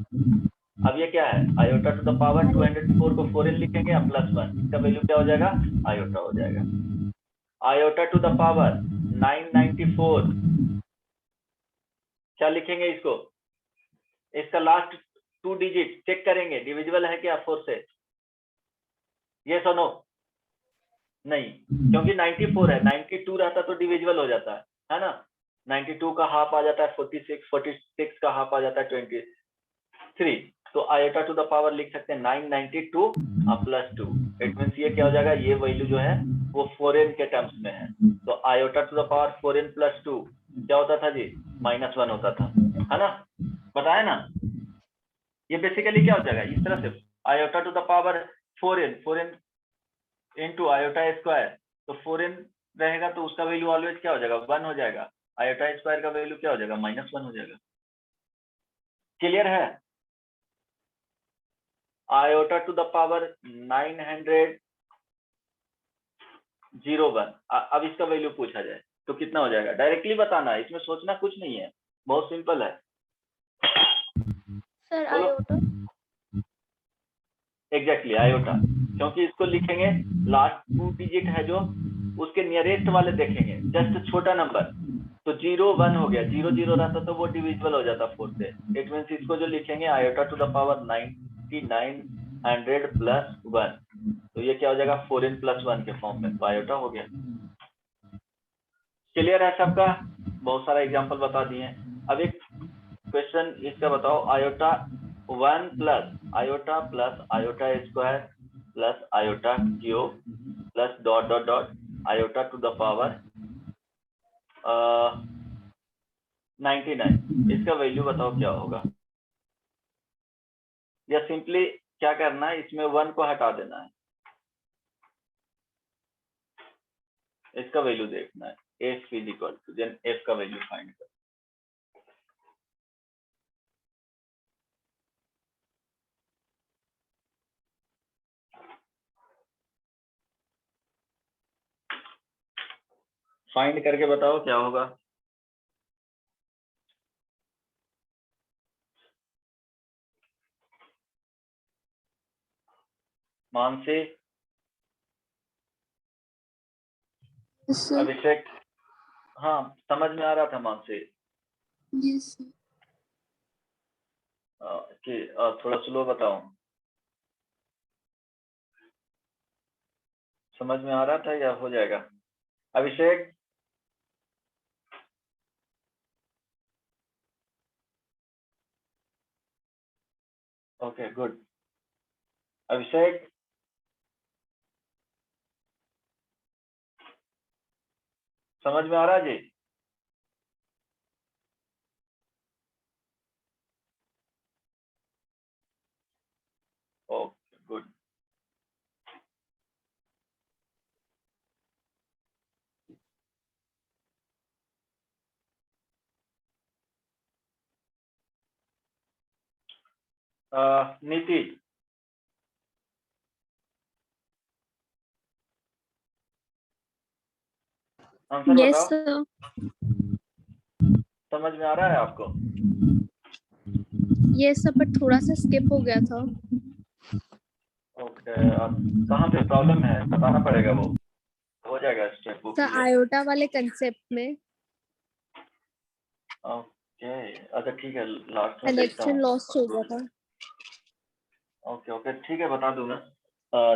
अब ये क्या है? आयोटा टू द पावर 204 को 4n लिखेंगे या प्लस 1, इसका वैल्यू क्या हो जाएगा? आयोटा हो जाएगा। आयोटा टू द पावर 994, क्या लिखेंगे इसको? इसका लास्ट 2 डिजिट चेक करेंगे डिविजिबल है क्या 4 से? यस और नो? नहीं, क्योंकि 94 है, 92 रहता तो डिविजिबल हो जाता है ना। 92 का हाफ आ जाता है 46, 46 का हाफ आ जाता है 23। तो आयोटा टू द पावर लिख सकते हैं 992 प्लस 2, इट मींस ये क्या हो जाएगा? ये वैल्यू जो है वो 4n के टर्म्स में है। तो iota to the power 4n plus 2 क्या होता था जी? -1 होता था, है ना, बताया ना। ये बेसिकली क्या हो जाएगा? इस तरह से iota to the power 4n into iota square, तो 4n रहेगा तो उसका वैल्यू ऑलवेज क्या हो जाएगा? 1 हो जाएगा। आयोटा स्क्वायर का वैल्यू क्या हो जाएगा? -1 हो जाएगा। क्लियर है? आयोटा टू द पावर 901, अब इसका वैल्यू पूछा जाए तो कितना हो जाएगा? डायरेक्टली बताना है, इसमें सोचना कुछ नहीं है, बहुत सिंपल है। sir बोलो। iota एग्जैक्टली आयोटा, क्योंकि इसको लिखेंगे लास्ट 2 डिजिट है जो उसके नियरेस्ट वाले देखेंगे, जस्ट छोटा नंबर, तो 0 1 हो गया, 0 0 रहता तो वो डिविजिबल हो जाता 4 से। इट मींस इसको जो लिखेंगे iota to the power 9900 plus 1, तो ये क्या हो जाएगा? 4n प्लस 1 के फॉर्म में, तो आयोटा हो गया। क्लियर है सबका? बहुत सारा एग्जांपल बता दिए। अब एक क्वेश्चन इसका बताओ, iota 1 plus iota square plus iota cube plus dot dot dot iota to the power 99। इसका वैल्यू बताओ क्या होगा, या सिंपली क्या करना है, इसमें 1 को हटा देना है, इसका वैल्यू देखना है। f is equal to then f का वैल्यू फाइंड कर। फाइंड करके बताओ क्या होगा। Mansi, Yes, sir. अभिषेक, हाँ समझ में आ रहा था मानसी Yes, sir. कि थोड़ा स्लो बताओ, समझ में आ रहा था या हो जाएगा। अभिषेक, ओके गुड। अभिषेक, समझ में आ रहा जी? Okay good. Niti, answer Yes, बताओ, sir. समझ में आ रहा है आपको? Yes, sir. पर थोड़ा सा skip हो गया था। ओके, अब कहाँ पे प्रॉब्लम है बताना पड़ेगा, वो हो जाएगा स्टेप बुक सर आयोटा वाले कंसेप्ट में ओके अच्छा ठीक है, लास्ट में देखता कनेक्शन हूँ। लॉस्ट हो गया था। ओके ओके ठीक है, बता दूं ना।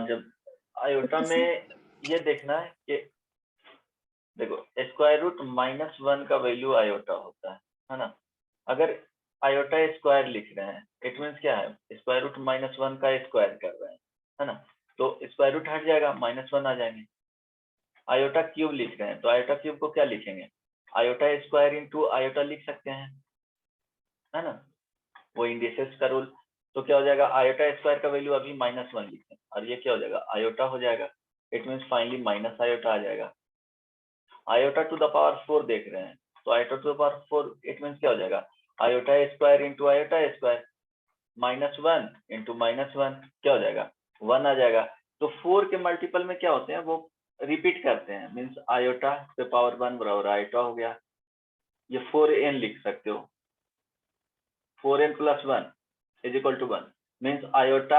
जब आयोटा Okay, में ये देखना है कि देखो स्क्वायर रूट -1 का वैल्यू आयोटा होता है ना। अगर आयोटा स्क्वायर लिख रहे हैं इट मीन्स क्या है, स्क्वायर रूट -1 का स्क्वायर कर रहे हैं, है ना। तो स्क्वायर रूट हट जाएगा, -1 आ जाएंगे। आयोटा क्यूब लिख रहे हैं तो आयोटा क्यूब को क्या लिखेंगे, आयोटा स्क्वायर इंटू आयोटा लिख सकते हैं, है ना, वो इंडिसेस का रूल। तो क्या हो जाएगा, आयोटा स्क्वायर का वैल्यू अभी -1 लिखें और ये क्या हो जाएगा, आयोटा हो जाएगा। It means finally minus iota आ जाएगा। आयोटा टू द पावर 4 देख रहे हैं तो iota to the power 4 it means क्या हो जाएगा, iota square into iota square, -1 into -1 क्या हो जाएगा, 1 आ जाएगा। तो 4 के मल्टीपल में क्या होते हैं वो रिपीट करते हैं, मीन्स आयोटा पे पावर 1 बराबर आयोटा हो गया। ये 4n लिख सकते हो, 4n plus 1 is equal to 1 means iota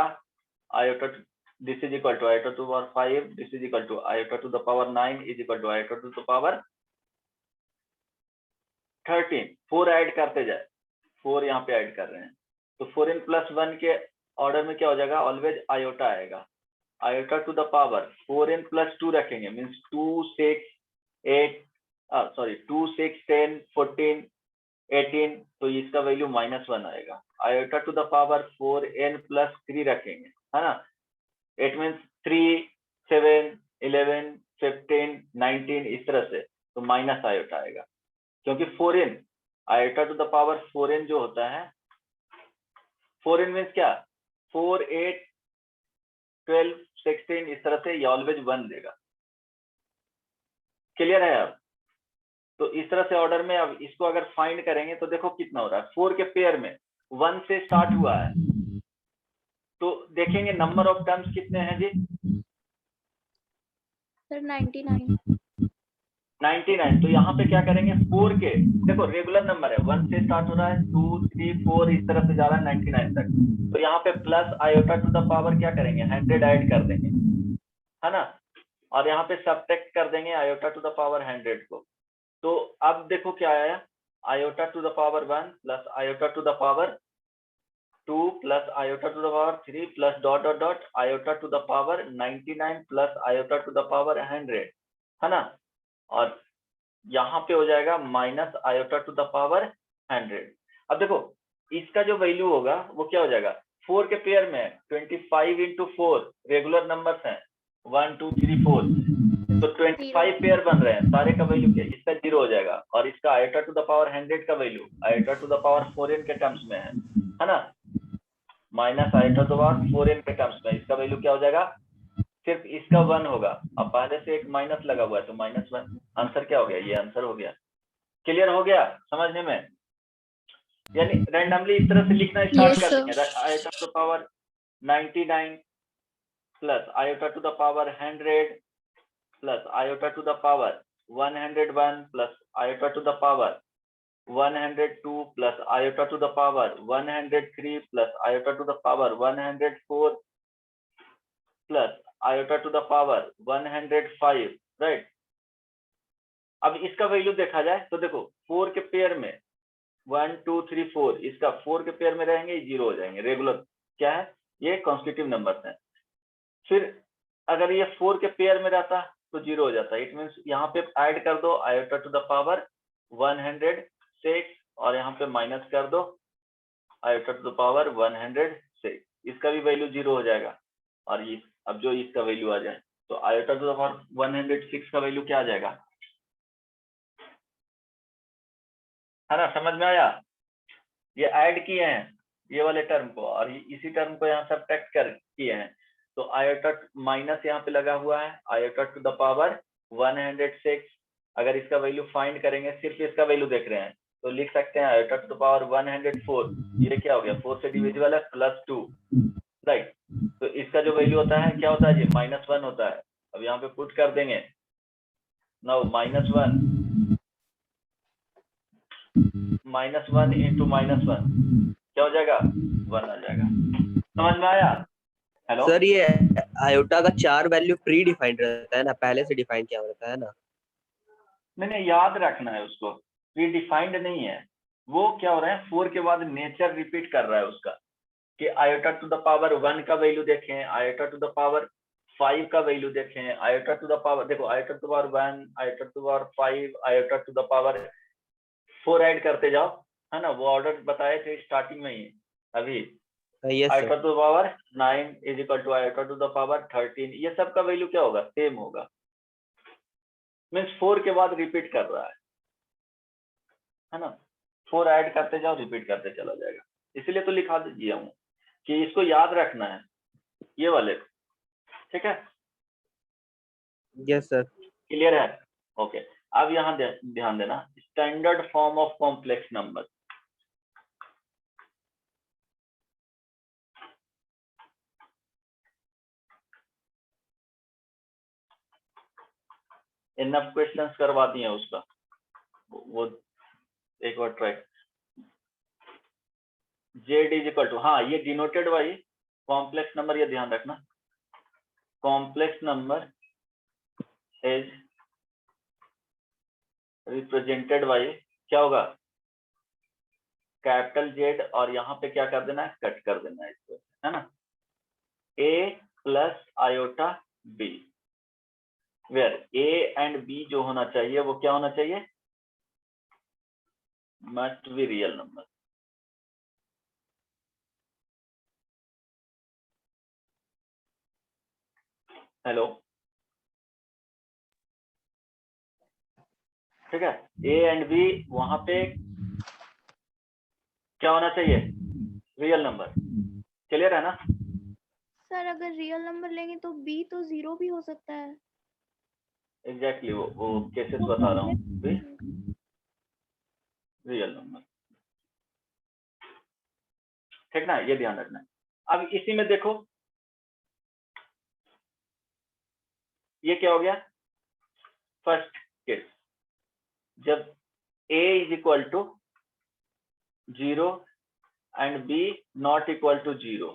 this is equal to iota to the power 5, this is equal to iota to the power 9 is equal to iota to the power 13। 4 add करते जाए, 4 यहाँ पे add कर रहे हैं तो 4n plus 1 के order में क्या हो जाएगा, ऑलवेज आयोटा आएगा। Iota to the power 4n plus 2 रखेंगे मीन्स 2 6 8 2 6 10 14 18, तो इसका वैल्यू -1 आएगा। Iota to the power 4n plus 3 रखेंगे, है ना। इट मीन्स 3 7 11 15 19 इस तरह से, तो माइनस आयोटा आएगा क्योंकि 4n iota to the power 4n जो होता है, 4n मीन्स क्या, 4 8 12 16 इस तरह से, ये ऑलवेज 1 देगा। क्लियर है अब? तो इस तरह से ऑर्डर में अब इसको अगर फाइंड करेंगे तो देखो कितना हो रहा है, 4 के पेयर में 1 से स्टार्ट हुआ है तो देखेंगे नंबर ऑफ टर्म्स कितने हैं जी, सर 99। 99। तो यहाँ पे क्या करेंगे, 4 के देखो रेगुलर नंबर है, 1 से स्टार्ट हो रहा है 2 3 4 इस तरह से जा रहा है 99 तक, तो यहाँ पे plus iota to the power क्या करेंगे, 100 ऐड कर देंगे, है ना, और यहाँ पे सब्ट्रैक्ट कर देंगे आयोटा टू द पावर 100 को। तो अब देखो क्या आया, iota to the power 1 plus iota to the power 2 plus iota to the power 3 plus dot dot dot iota to the power 99 plus iota to the power 100, है ना, और यहाँ पे हो जाएगा minus iota to the power 100। अब देखो इसका जो वैल्यू होगा वो क्या हो जाएगा, 4 के पेयर में 25 into 4 रेगुलर नंबर्स हैं 1 2 3 4, तो 25 पेयर बन रहे हैं, सारे का वैल्यू क्या, इसका 0 हो जाएगा। और इसका आयोटा टू द पावर 100 का value iota to the power 4n के टर्म्स में है ना, minus iota to the power 4n के टर्म्स में, इसका वैल्यू क्या हो जाएगा, सिर्फ इसका 1 होगा। अब पहले से एक माइनस लगा हुआ है तो -1, आंसर क्या हो गया, ये आंसर हो गया। क्लियर हो गया समझने में? यानी रैंडमली इस तरह से लिखना स्टार्ट Yes, कर sir. देंगे, iota to the power 99 plus iota to the power 100 plus iota to the power 101 plus iota to the power 102 plus iota to the power 103 plus iota to the power 104 plus iota to the power 105, right. अब इसका value देखा जाए तो देखो 4 के pair में 1 2 3 4, इसका 4 के पेयर में रहेंगे 0 हो जाएंगे, रेगुलर क्या है, ये कॉन्स्टिट्यूटिव नंबर्स हैं। फिर अगर ये 4 के पेयर में रहता तो 0 हो जाता, इट मीन्स यहाँ पे ऐड कर दो आयोटा टू द पावर 106 और यहाँ पे माइनस कर दो आयोटा टू द पावर 106, इसका भी वैल्यू 0 हो जाएगा। और ये अब जो इसका वैल्यू आ जाए तो आयोटा टू द पावर 106 का वैल्यू क्या आ जाएगा, है ना, समझ में आया? ये ऐड किए हैं ये वाले टर्म को और इसी टर्म को यहाँ सब्ट्रैक्ट कर किए हैं, तो आयोटा माइनस यहाँ पे लगा हुआ है आयोटा टू द पावर 106। अगर इसका वैल्यू फाइंड करेंगे, सिर्फ इसका वैल्यू देख रहे हैं तो लिख सकते हैं आयोटा टू द पावर 104, ये क्या हो गया 4 से डिविजिबल है +2, राइट। तो इसका जो वैल्यू होता है क्या होता है, ये -1 होता है। अब यहाँ पे पुट कर देंगे, नाउ -1 into -1 क्या हो जाएगा, 1 आ जाएगा। समझ में आया? हेलो सर ये आयोटा का 4 वैल्यू प्री डिफाइंड रहता है ना, पहले से डिफाइन किया रहता है ना? मैंने याद रखना है उसको, प्री डिफाइंड नहीं है वो, क्या हो रहा है 4 के बाद नेचर रिपीट कर रहा है उसका, कि आयोटा टू द पावर 1 का वैल्यू देखें, आयोटा टू द पावर 5 का वैल्यू देखें, आयोटा टू द पावर, देखो iota to the power 1, iota to the power 5, iota to the power 4 add करते जाओ, है ना, वो ऑर्डर बताए थे स्टार्टिंग में ही अभी। Yes iota sir. To the power 9 is equal to iota to the power 13, ये सब का वैल्यू क्या होगा, सेम होगा, मीन्स 4 के बाद रिपीट कर रहा है ना, 4 ऐड करते जाओ रिपीट करते चला जाएगा, इसलिए तो लिखा दिया हूँ कि इसको याद रखना है ये वाले, ठीक है? Yes sir. क्लियर है? ओके। अब यहाँ ध्यान देना, standard form of complex number, enough questions करवा दिए उसका, वो एक बार try. Z is equal to, हाँ ये डिनोटेड बाई कॉम्प्लेक्स नंबर, ये ध्यान रखना, complex number is represented by, क्या होगा, कैपिटल जेड, और यहाँ पे क्या कर देना है, कट कर देना है इसको, है ना, A plus iota B, where A and B जो होना चाहिए वो क्या होना चाहिए, must be real number. Hello, ठीक है, ए एंड बी वहां पे क्या होना चाहिए, रियल नंबर। क्लियर है ना? सर अगर रियल नंबर लेंगे तो बी तो 0 भी हो सकता है। एग्जैक्टली वो केसेस बता रहा हूँ, रियल नंबर, ठीक ना, ये ध्यान रखना है। अब इसी में देखो ये क्या हो गया, फर्स्ट केस, जब a is equal to 0 and b not equal to 0,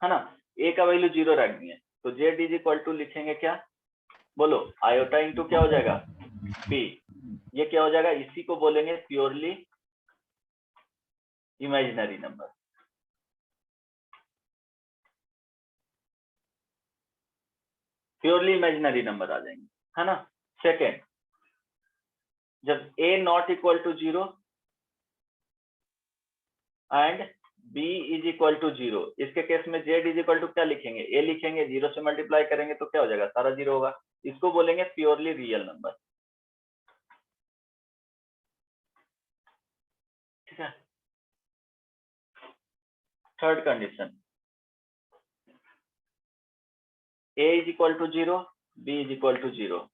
है ना, a का वैल्यू 0 रख दिए, तो z इज इक्वल टू लिखेंगे क्या, बोलो, आयोटा इंटू क्या हो जाएगा, b, ये क्या हो जाएगा, इसी को बोलेंगे purely imaginary number. Purely imaginary number आ जाएंगे, है ना। सेकेंड, जब a not equal to 0 and b is equal to 0, इसके केस में z इज इक्वल टू क्या लिखेंगे, a लिखेंगे, 0 से मल्टीप्लाई करेंगे तो क्या हो जाएगा, सारा 0 होगा। इसको बोलेंगे प्योरली रियल नंबर। ठीक है। Third condition, a is equal to 0, b is equal to 0,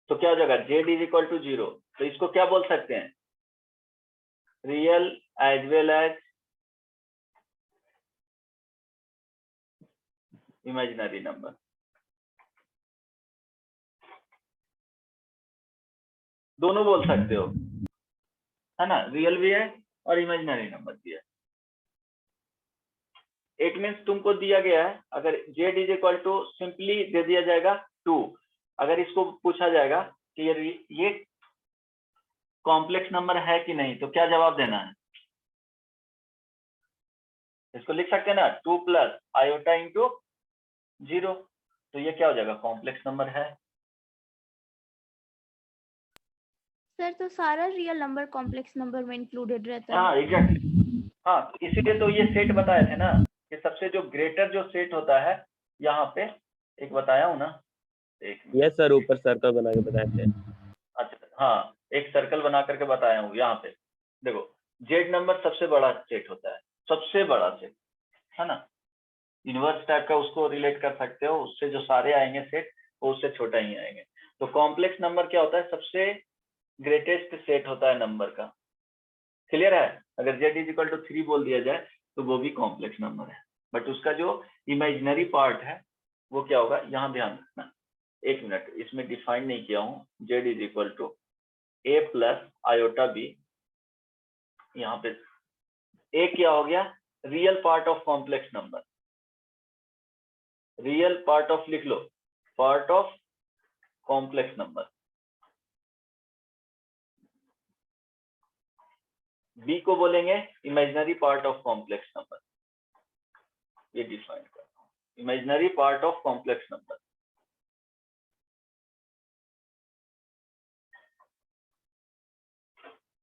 तो क्या हो जाएगा, z इज इक्वल टू 0, तो इसको क्या बोल सकते हैं, real as well as imaginary number. दोनों बोल सकते हो, है ना, रियल भी है और इमेजिनरी नंबर भी है। इट मीन्स तुमको दिया गया है, अगर z is equal to simply दे दिया जाएगा 2, अगर इसको पूछा जाएगा कि ये कॉम्प्लेक्स नंबर है कि नहीं, तो क्या जवाब देना है, इसको लिख सकते हैं ना 2 प्लस आयोटा इंटू 0, तो ये क्या हो जाएगा, कॉम्प्लेक्स नंबर है। सर तो सारा रियल नंबर कॉम्प्लेक्स नंबर में इंक्लूडेड रहता है। हाँ एग्जैक्टली, हाँ तो इसीलिए तो ये सेट बताए थे ना कि सबसे जो ग्रेटर जो सेट होता है, यहाँ पे एक बताया हूँ ना, एक यस सर, ऊपर सर्कल बना के बताए थे। अच्छा हाँ, एक सर्कल बना करके बताया हूँ। यहाँ पे देखो, जेड नंबर सबसे बड़ा सेट होता है, सबसे बड़ा सेट, है ना, इनवर्स टाइप का उसको रिलेट कर सकते हो, उससे जो सारे आएंगे सेट वो उससे छोटा ही आएंगे। तो कॉम्प्लेक्स नंबर क्या होता है, सबसे ग्रेटेस्ट सेट होता है नंबर का। क्लियर है, अगर z इज इक्वल टू 3 बोल दिया जाए तो वो भी कॉम्प्लेक्स नंबर है, बट उसका जो इमेजिनरी पार्ट है वो क्या होगा, यहाँ ध्यान रखना। एक मिनट, इसमें डिफाइन नहीं किया हूँ, z is equal to a plus iota b, यहाँ पे a क्या हो गया, real part of complex number, real part of लिख लो, part of complex number. b को बोलेंगे imaginary part of complex number, ये डिफाइन करता हूँ, imaginary part of complex number.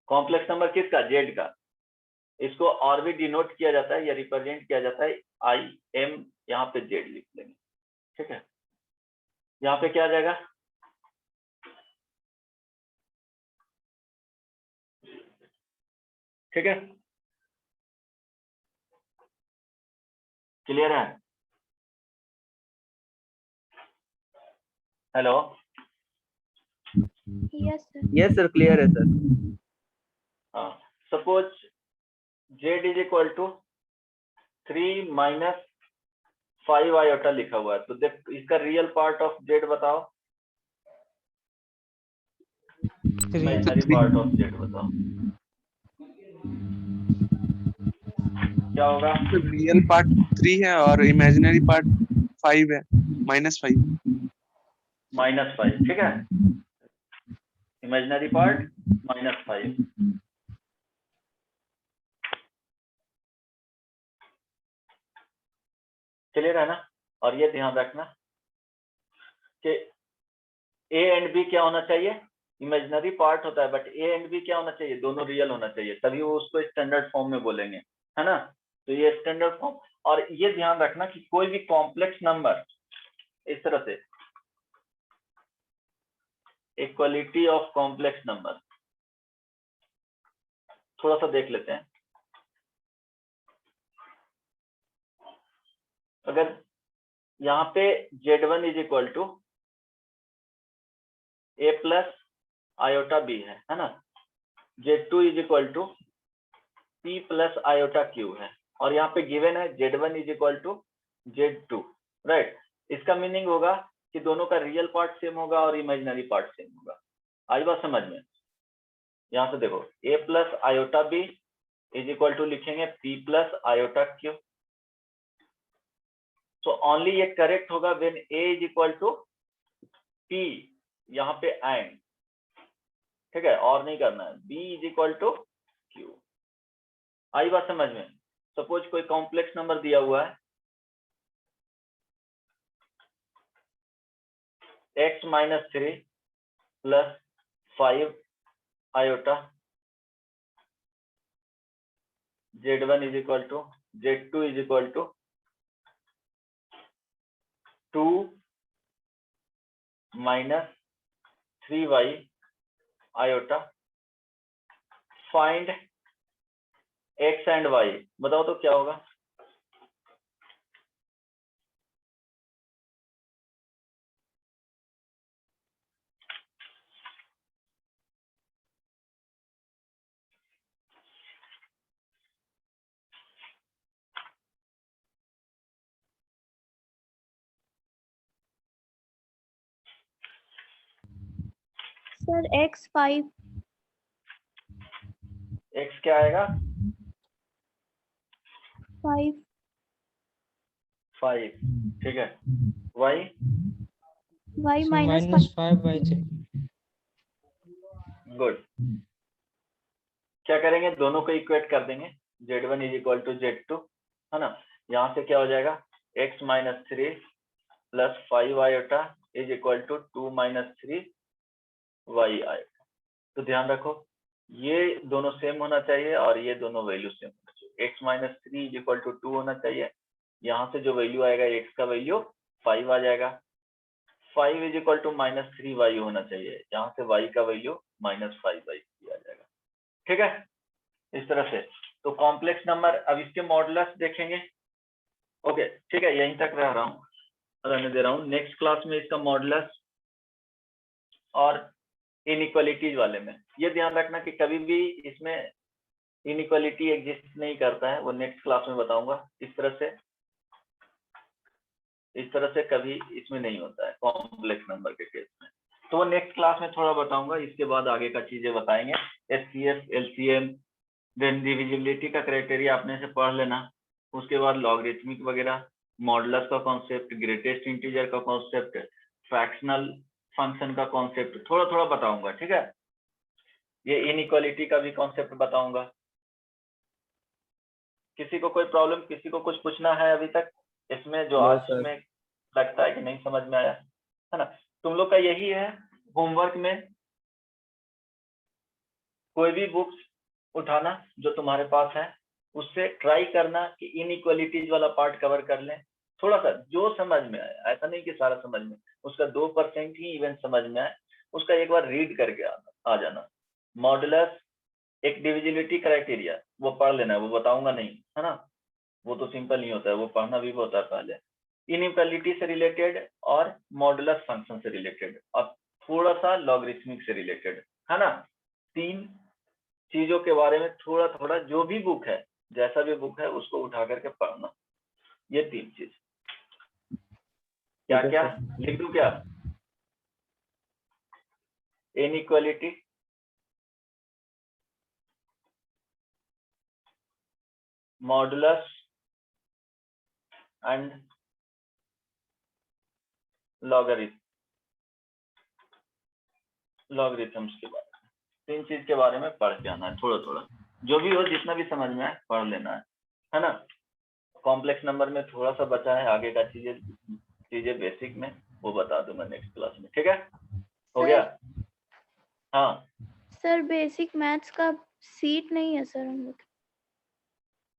Complex number किसका, जेड का, इसको और भी डिनोट किया जाता है या रिप्रेजेंट किया जाता है आई एम, यहाँ पे जेड लिख लेंगे। ठीक है, यहाँ पे क्या आ जाएगा, ठीक है, क्लियर है, hello, yes sir. Yes sir, clear है सर। हाँ suppose Z is equal to 3 minus 5 iota लिखा हुआ है, तो देख इसका रियल पार्ट ऑफ जेड बताओ, 3 इमेजिनरी पार्ट ऑफ जेड बताओ क्या होगा, रियल पार्ट 3 है और इमेजिनरी पार्ट 5 है, -5। -5, ठीक है, इमेजिनरी पार्ट -5। क्लियर है ना, और ये ध्यान रखना कि ए एंड बी क्या होना चाहिए, इमेजिनरी पार्ट होता है, बट ए एंड बी क्या होना चाहिए, दोनों रियल होना चाहिए, तभी वो उसको स्टैंडर्ड फॉर्म में बोलेंगे, है ना। तो ये स्टैंडर्ड फॉर्म, और ये ध्यान रखना कि कोई भी कॉम्प्लेक्स नंबर इस तरह से, इक्वलिटी ऑफ कॉम्प्लेक्स नंबर, थोड़ा सा देख लेते हैं। अगर यहाँ पे Z1 is equal to A plus iota B है ना, Z2 is equal to P plus iota Q है, और यहाँ पे गिवन है Z1 is equal to Z2, right. इसका मीनिंग होगा कि दोनों का रियल पार्ट सेम होगा और इमेजिनरी पार्ट सेम होगा। आई बात समझ में, यहाँ से देखो a plus iota B is equal to लिखेंगे P प्लस आयोटा क्यू, तो ओनली ये करेक्ट होगा when a is equal to P, यहाँ पे एंड, ठीक है, और नहीं करना है, b is equal to Q. आई बात समझ में। सपोज कोई कॉम्प्लेक्स नंबर दिया हुआ है x minus 3 plus 5 iota, Z1 is equal to Z2 is equal to 2 minus 3y iota, find x and y। बताओ तो क्या होगा? सर x 5 x क्या आएगा? 5 5, ठीक है। y y minus minus 5/3। Good. क्या करेंगे? दोनों को इक्वेट कर देंगे। Z1 is equal to Z2, है ना। यहाँ से क्या हो जाएगा? x minus 3 plus 5 iota is equal to 2 minus 3 y iota. तो ध्यान रखो, ये दोनों सेम होना चाहिए और ये दोनों वैल्यू सेम होना चाहिए। x minus 3 is equal to 2 होना चाहिए। यहाँ से जो वैल्यू आएगा x का वैल्यू 5 आ जाएगा। 5 is equal to minus 3y होना चाहिए। यहाँ से y का वैल्यू माइनस 5/3 आ जाएगा। ठीक है, इस तरह से। तो कॉम्प्लेक्स नंबर, अब इसके मॉडुलस देखेंगे। ओके, ठीक है, यहीं तक रह रहा हूँ, रहने दे रहा हूँ। नेक्स्ट क्लास में इसका मॉडुलस और इनइक्वालिटीज वाले में ये ध्यान रखना कि कभी भी इसमें इनइक्वालिटी एग्जिस्ट नहीं करता है, वो नेक्स्ट क्लास में बताऊंगा। इस तरह से कभी इसमें नहीं होता है कॉम्प्लेक्स नंबर के केस में। तो वो नेक्स्ट क्लास में थोड़ा बताऊंगा। इसके बाद आगे का चीजें बताएंगे। एचसीएफ, एलसीएम, देन डिविजिबिलिटी का क्राइटेरिया अपने से पढ़ लेना। उसके बाद लॉगरिथमिक वगैरह, मॉडुलस का कॉन्सेप्ट, ग्रेटेस्ट इंटीजर का कॉन्सेप्ट, फ्रैक्शनल फंक्शन का कॉन्सेप्ट थोड़ा थोड़ा बताऊंगा। ठीक है, ये इनइक्वालिटी का भी कॉन्सेप्ट बताऊंगा। किसी को कोई प्रॉब्लम, किसी को कुछ पूछना है अभी तक इसमें, जो आज में लगता है कि नहीं समझ में आया, है ना। तुम लोग का यही है होमवर्क में, कोई भी बुक्स उठाना जो तुम्हारे पास है, उससे ट्राई करना कि इनइक्वालिटीज वाला पार्ट कवर कर लें। थोड़ा सा जो समझ में आए, ऐसा नहीं कि सारा समझ में, उसका 2% ही इवन समझ में आए, उसका एक बार रीड करके आ जाना। मॉडुलस, एक डिविजिबिलिटी क्राइटेरिया, वो पढ़ लेना है, वो बताऊंगा नहीं, है ना। वो तो सिंपल नहीं होता है, वो पढ़ना भी होता है पहले। इनइक्वालिटी से रिलेटेड और मॉडुलस फंक्शन से रिलेटेड और थोड़ा सा लॉगरिथमिक से रिलेटेड, है ना। 3 चीजों के बारे में थोड़ा थोड़ा, जो भी बुक है, जैसा भी बुक है उसको उठा करके पढ़ना। ये 3 चीज। क्या क्या लिख दूं? क्या? इनइक्वालिटी, मॉडुलस एंड लॉगरिथम्स के बारे में, 3 चीज के बारे में पढ़ के आना है। थोड़ा थोड़ा जो भी हो, जितना भी समझ में आए पढ़ लेना है ना। कॉम्प्लेक्स नंबर में थोड़ा सा बचा है, आगे का चीजें बेसिक में वो बता दूंगा नेक्स्ट क्लास में। ठीक है, हो गया? हाँ सर बेसिक मैथ्स का सीट नहीं है सर हम लोग।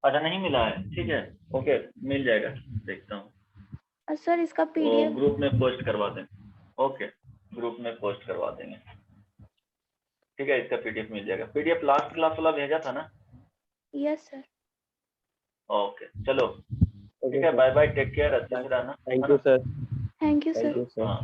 अच्छा, नहीं मिला है? ठीक है, ओके, मिल जाएगा, देखता हूँ। सर इसका वो पीडीएफ ग्रुप में पोस्ट करवा देंगे। ओके, ग्रुप में पोस्ट करवा देंगे। ठीक है, इसका पीडीएफ मिल जाएगा। पीडीएफ लास्ट क्लास वाला भेजा था ना? Yes sir. ओके, चलो ठीक है, बाय बाय, टेक केयर, अच्छे से रहना। Thank you sir. Thank you sir. Thank you sir. हाँ।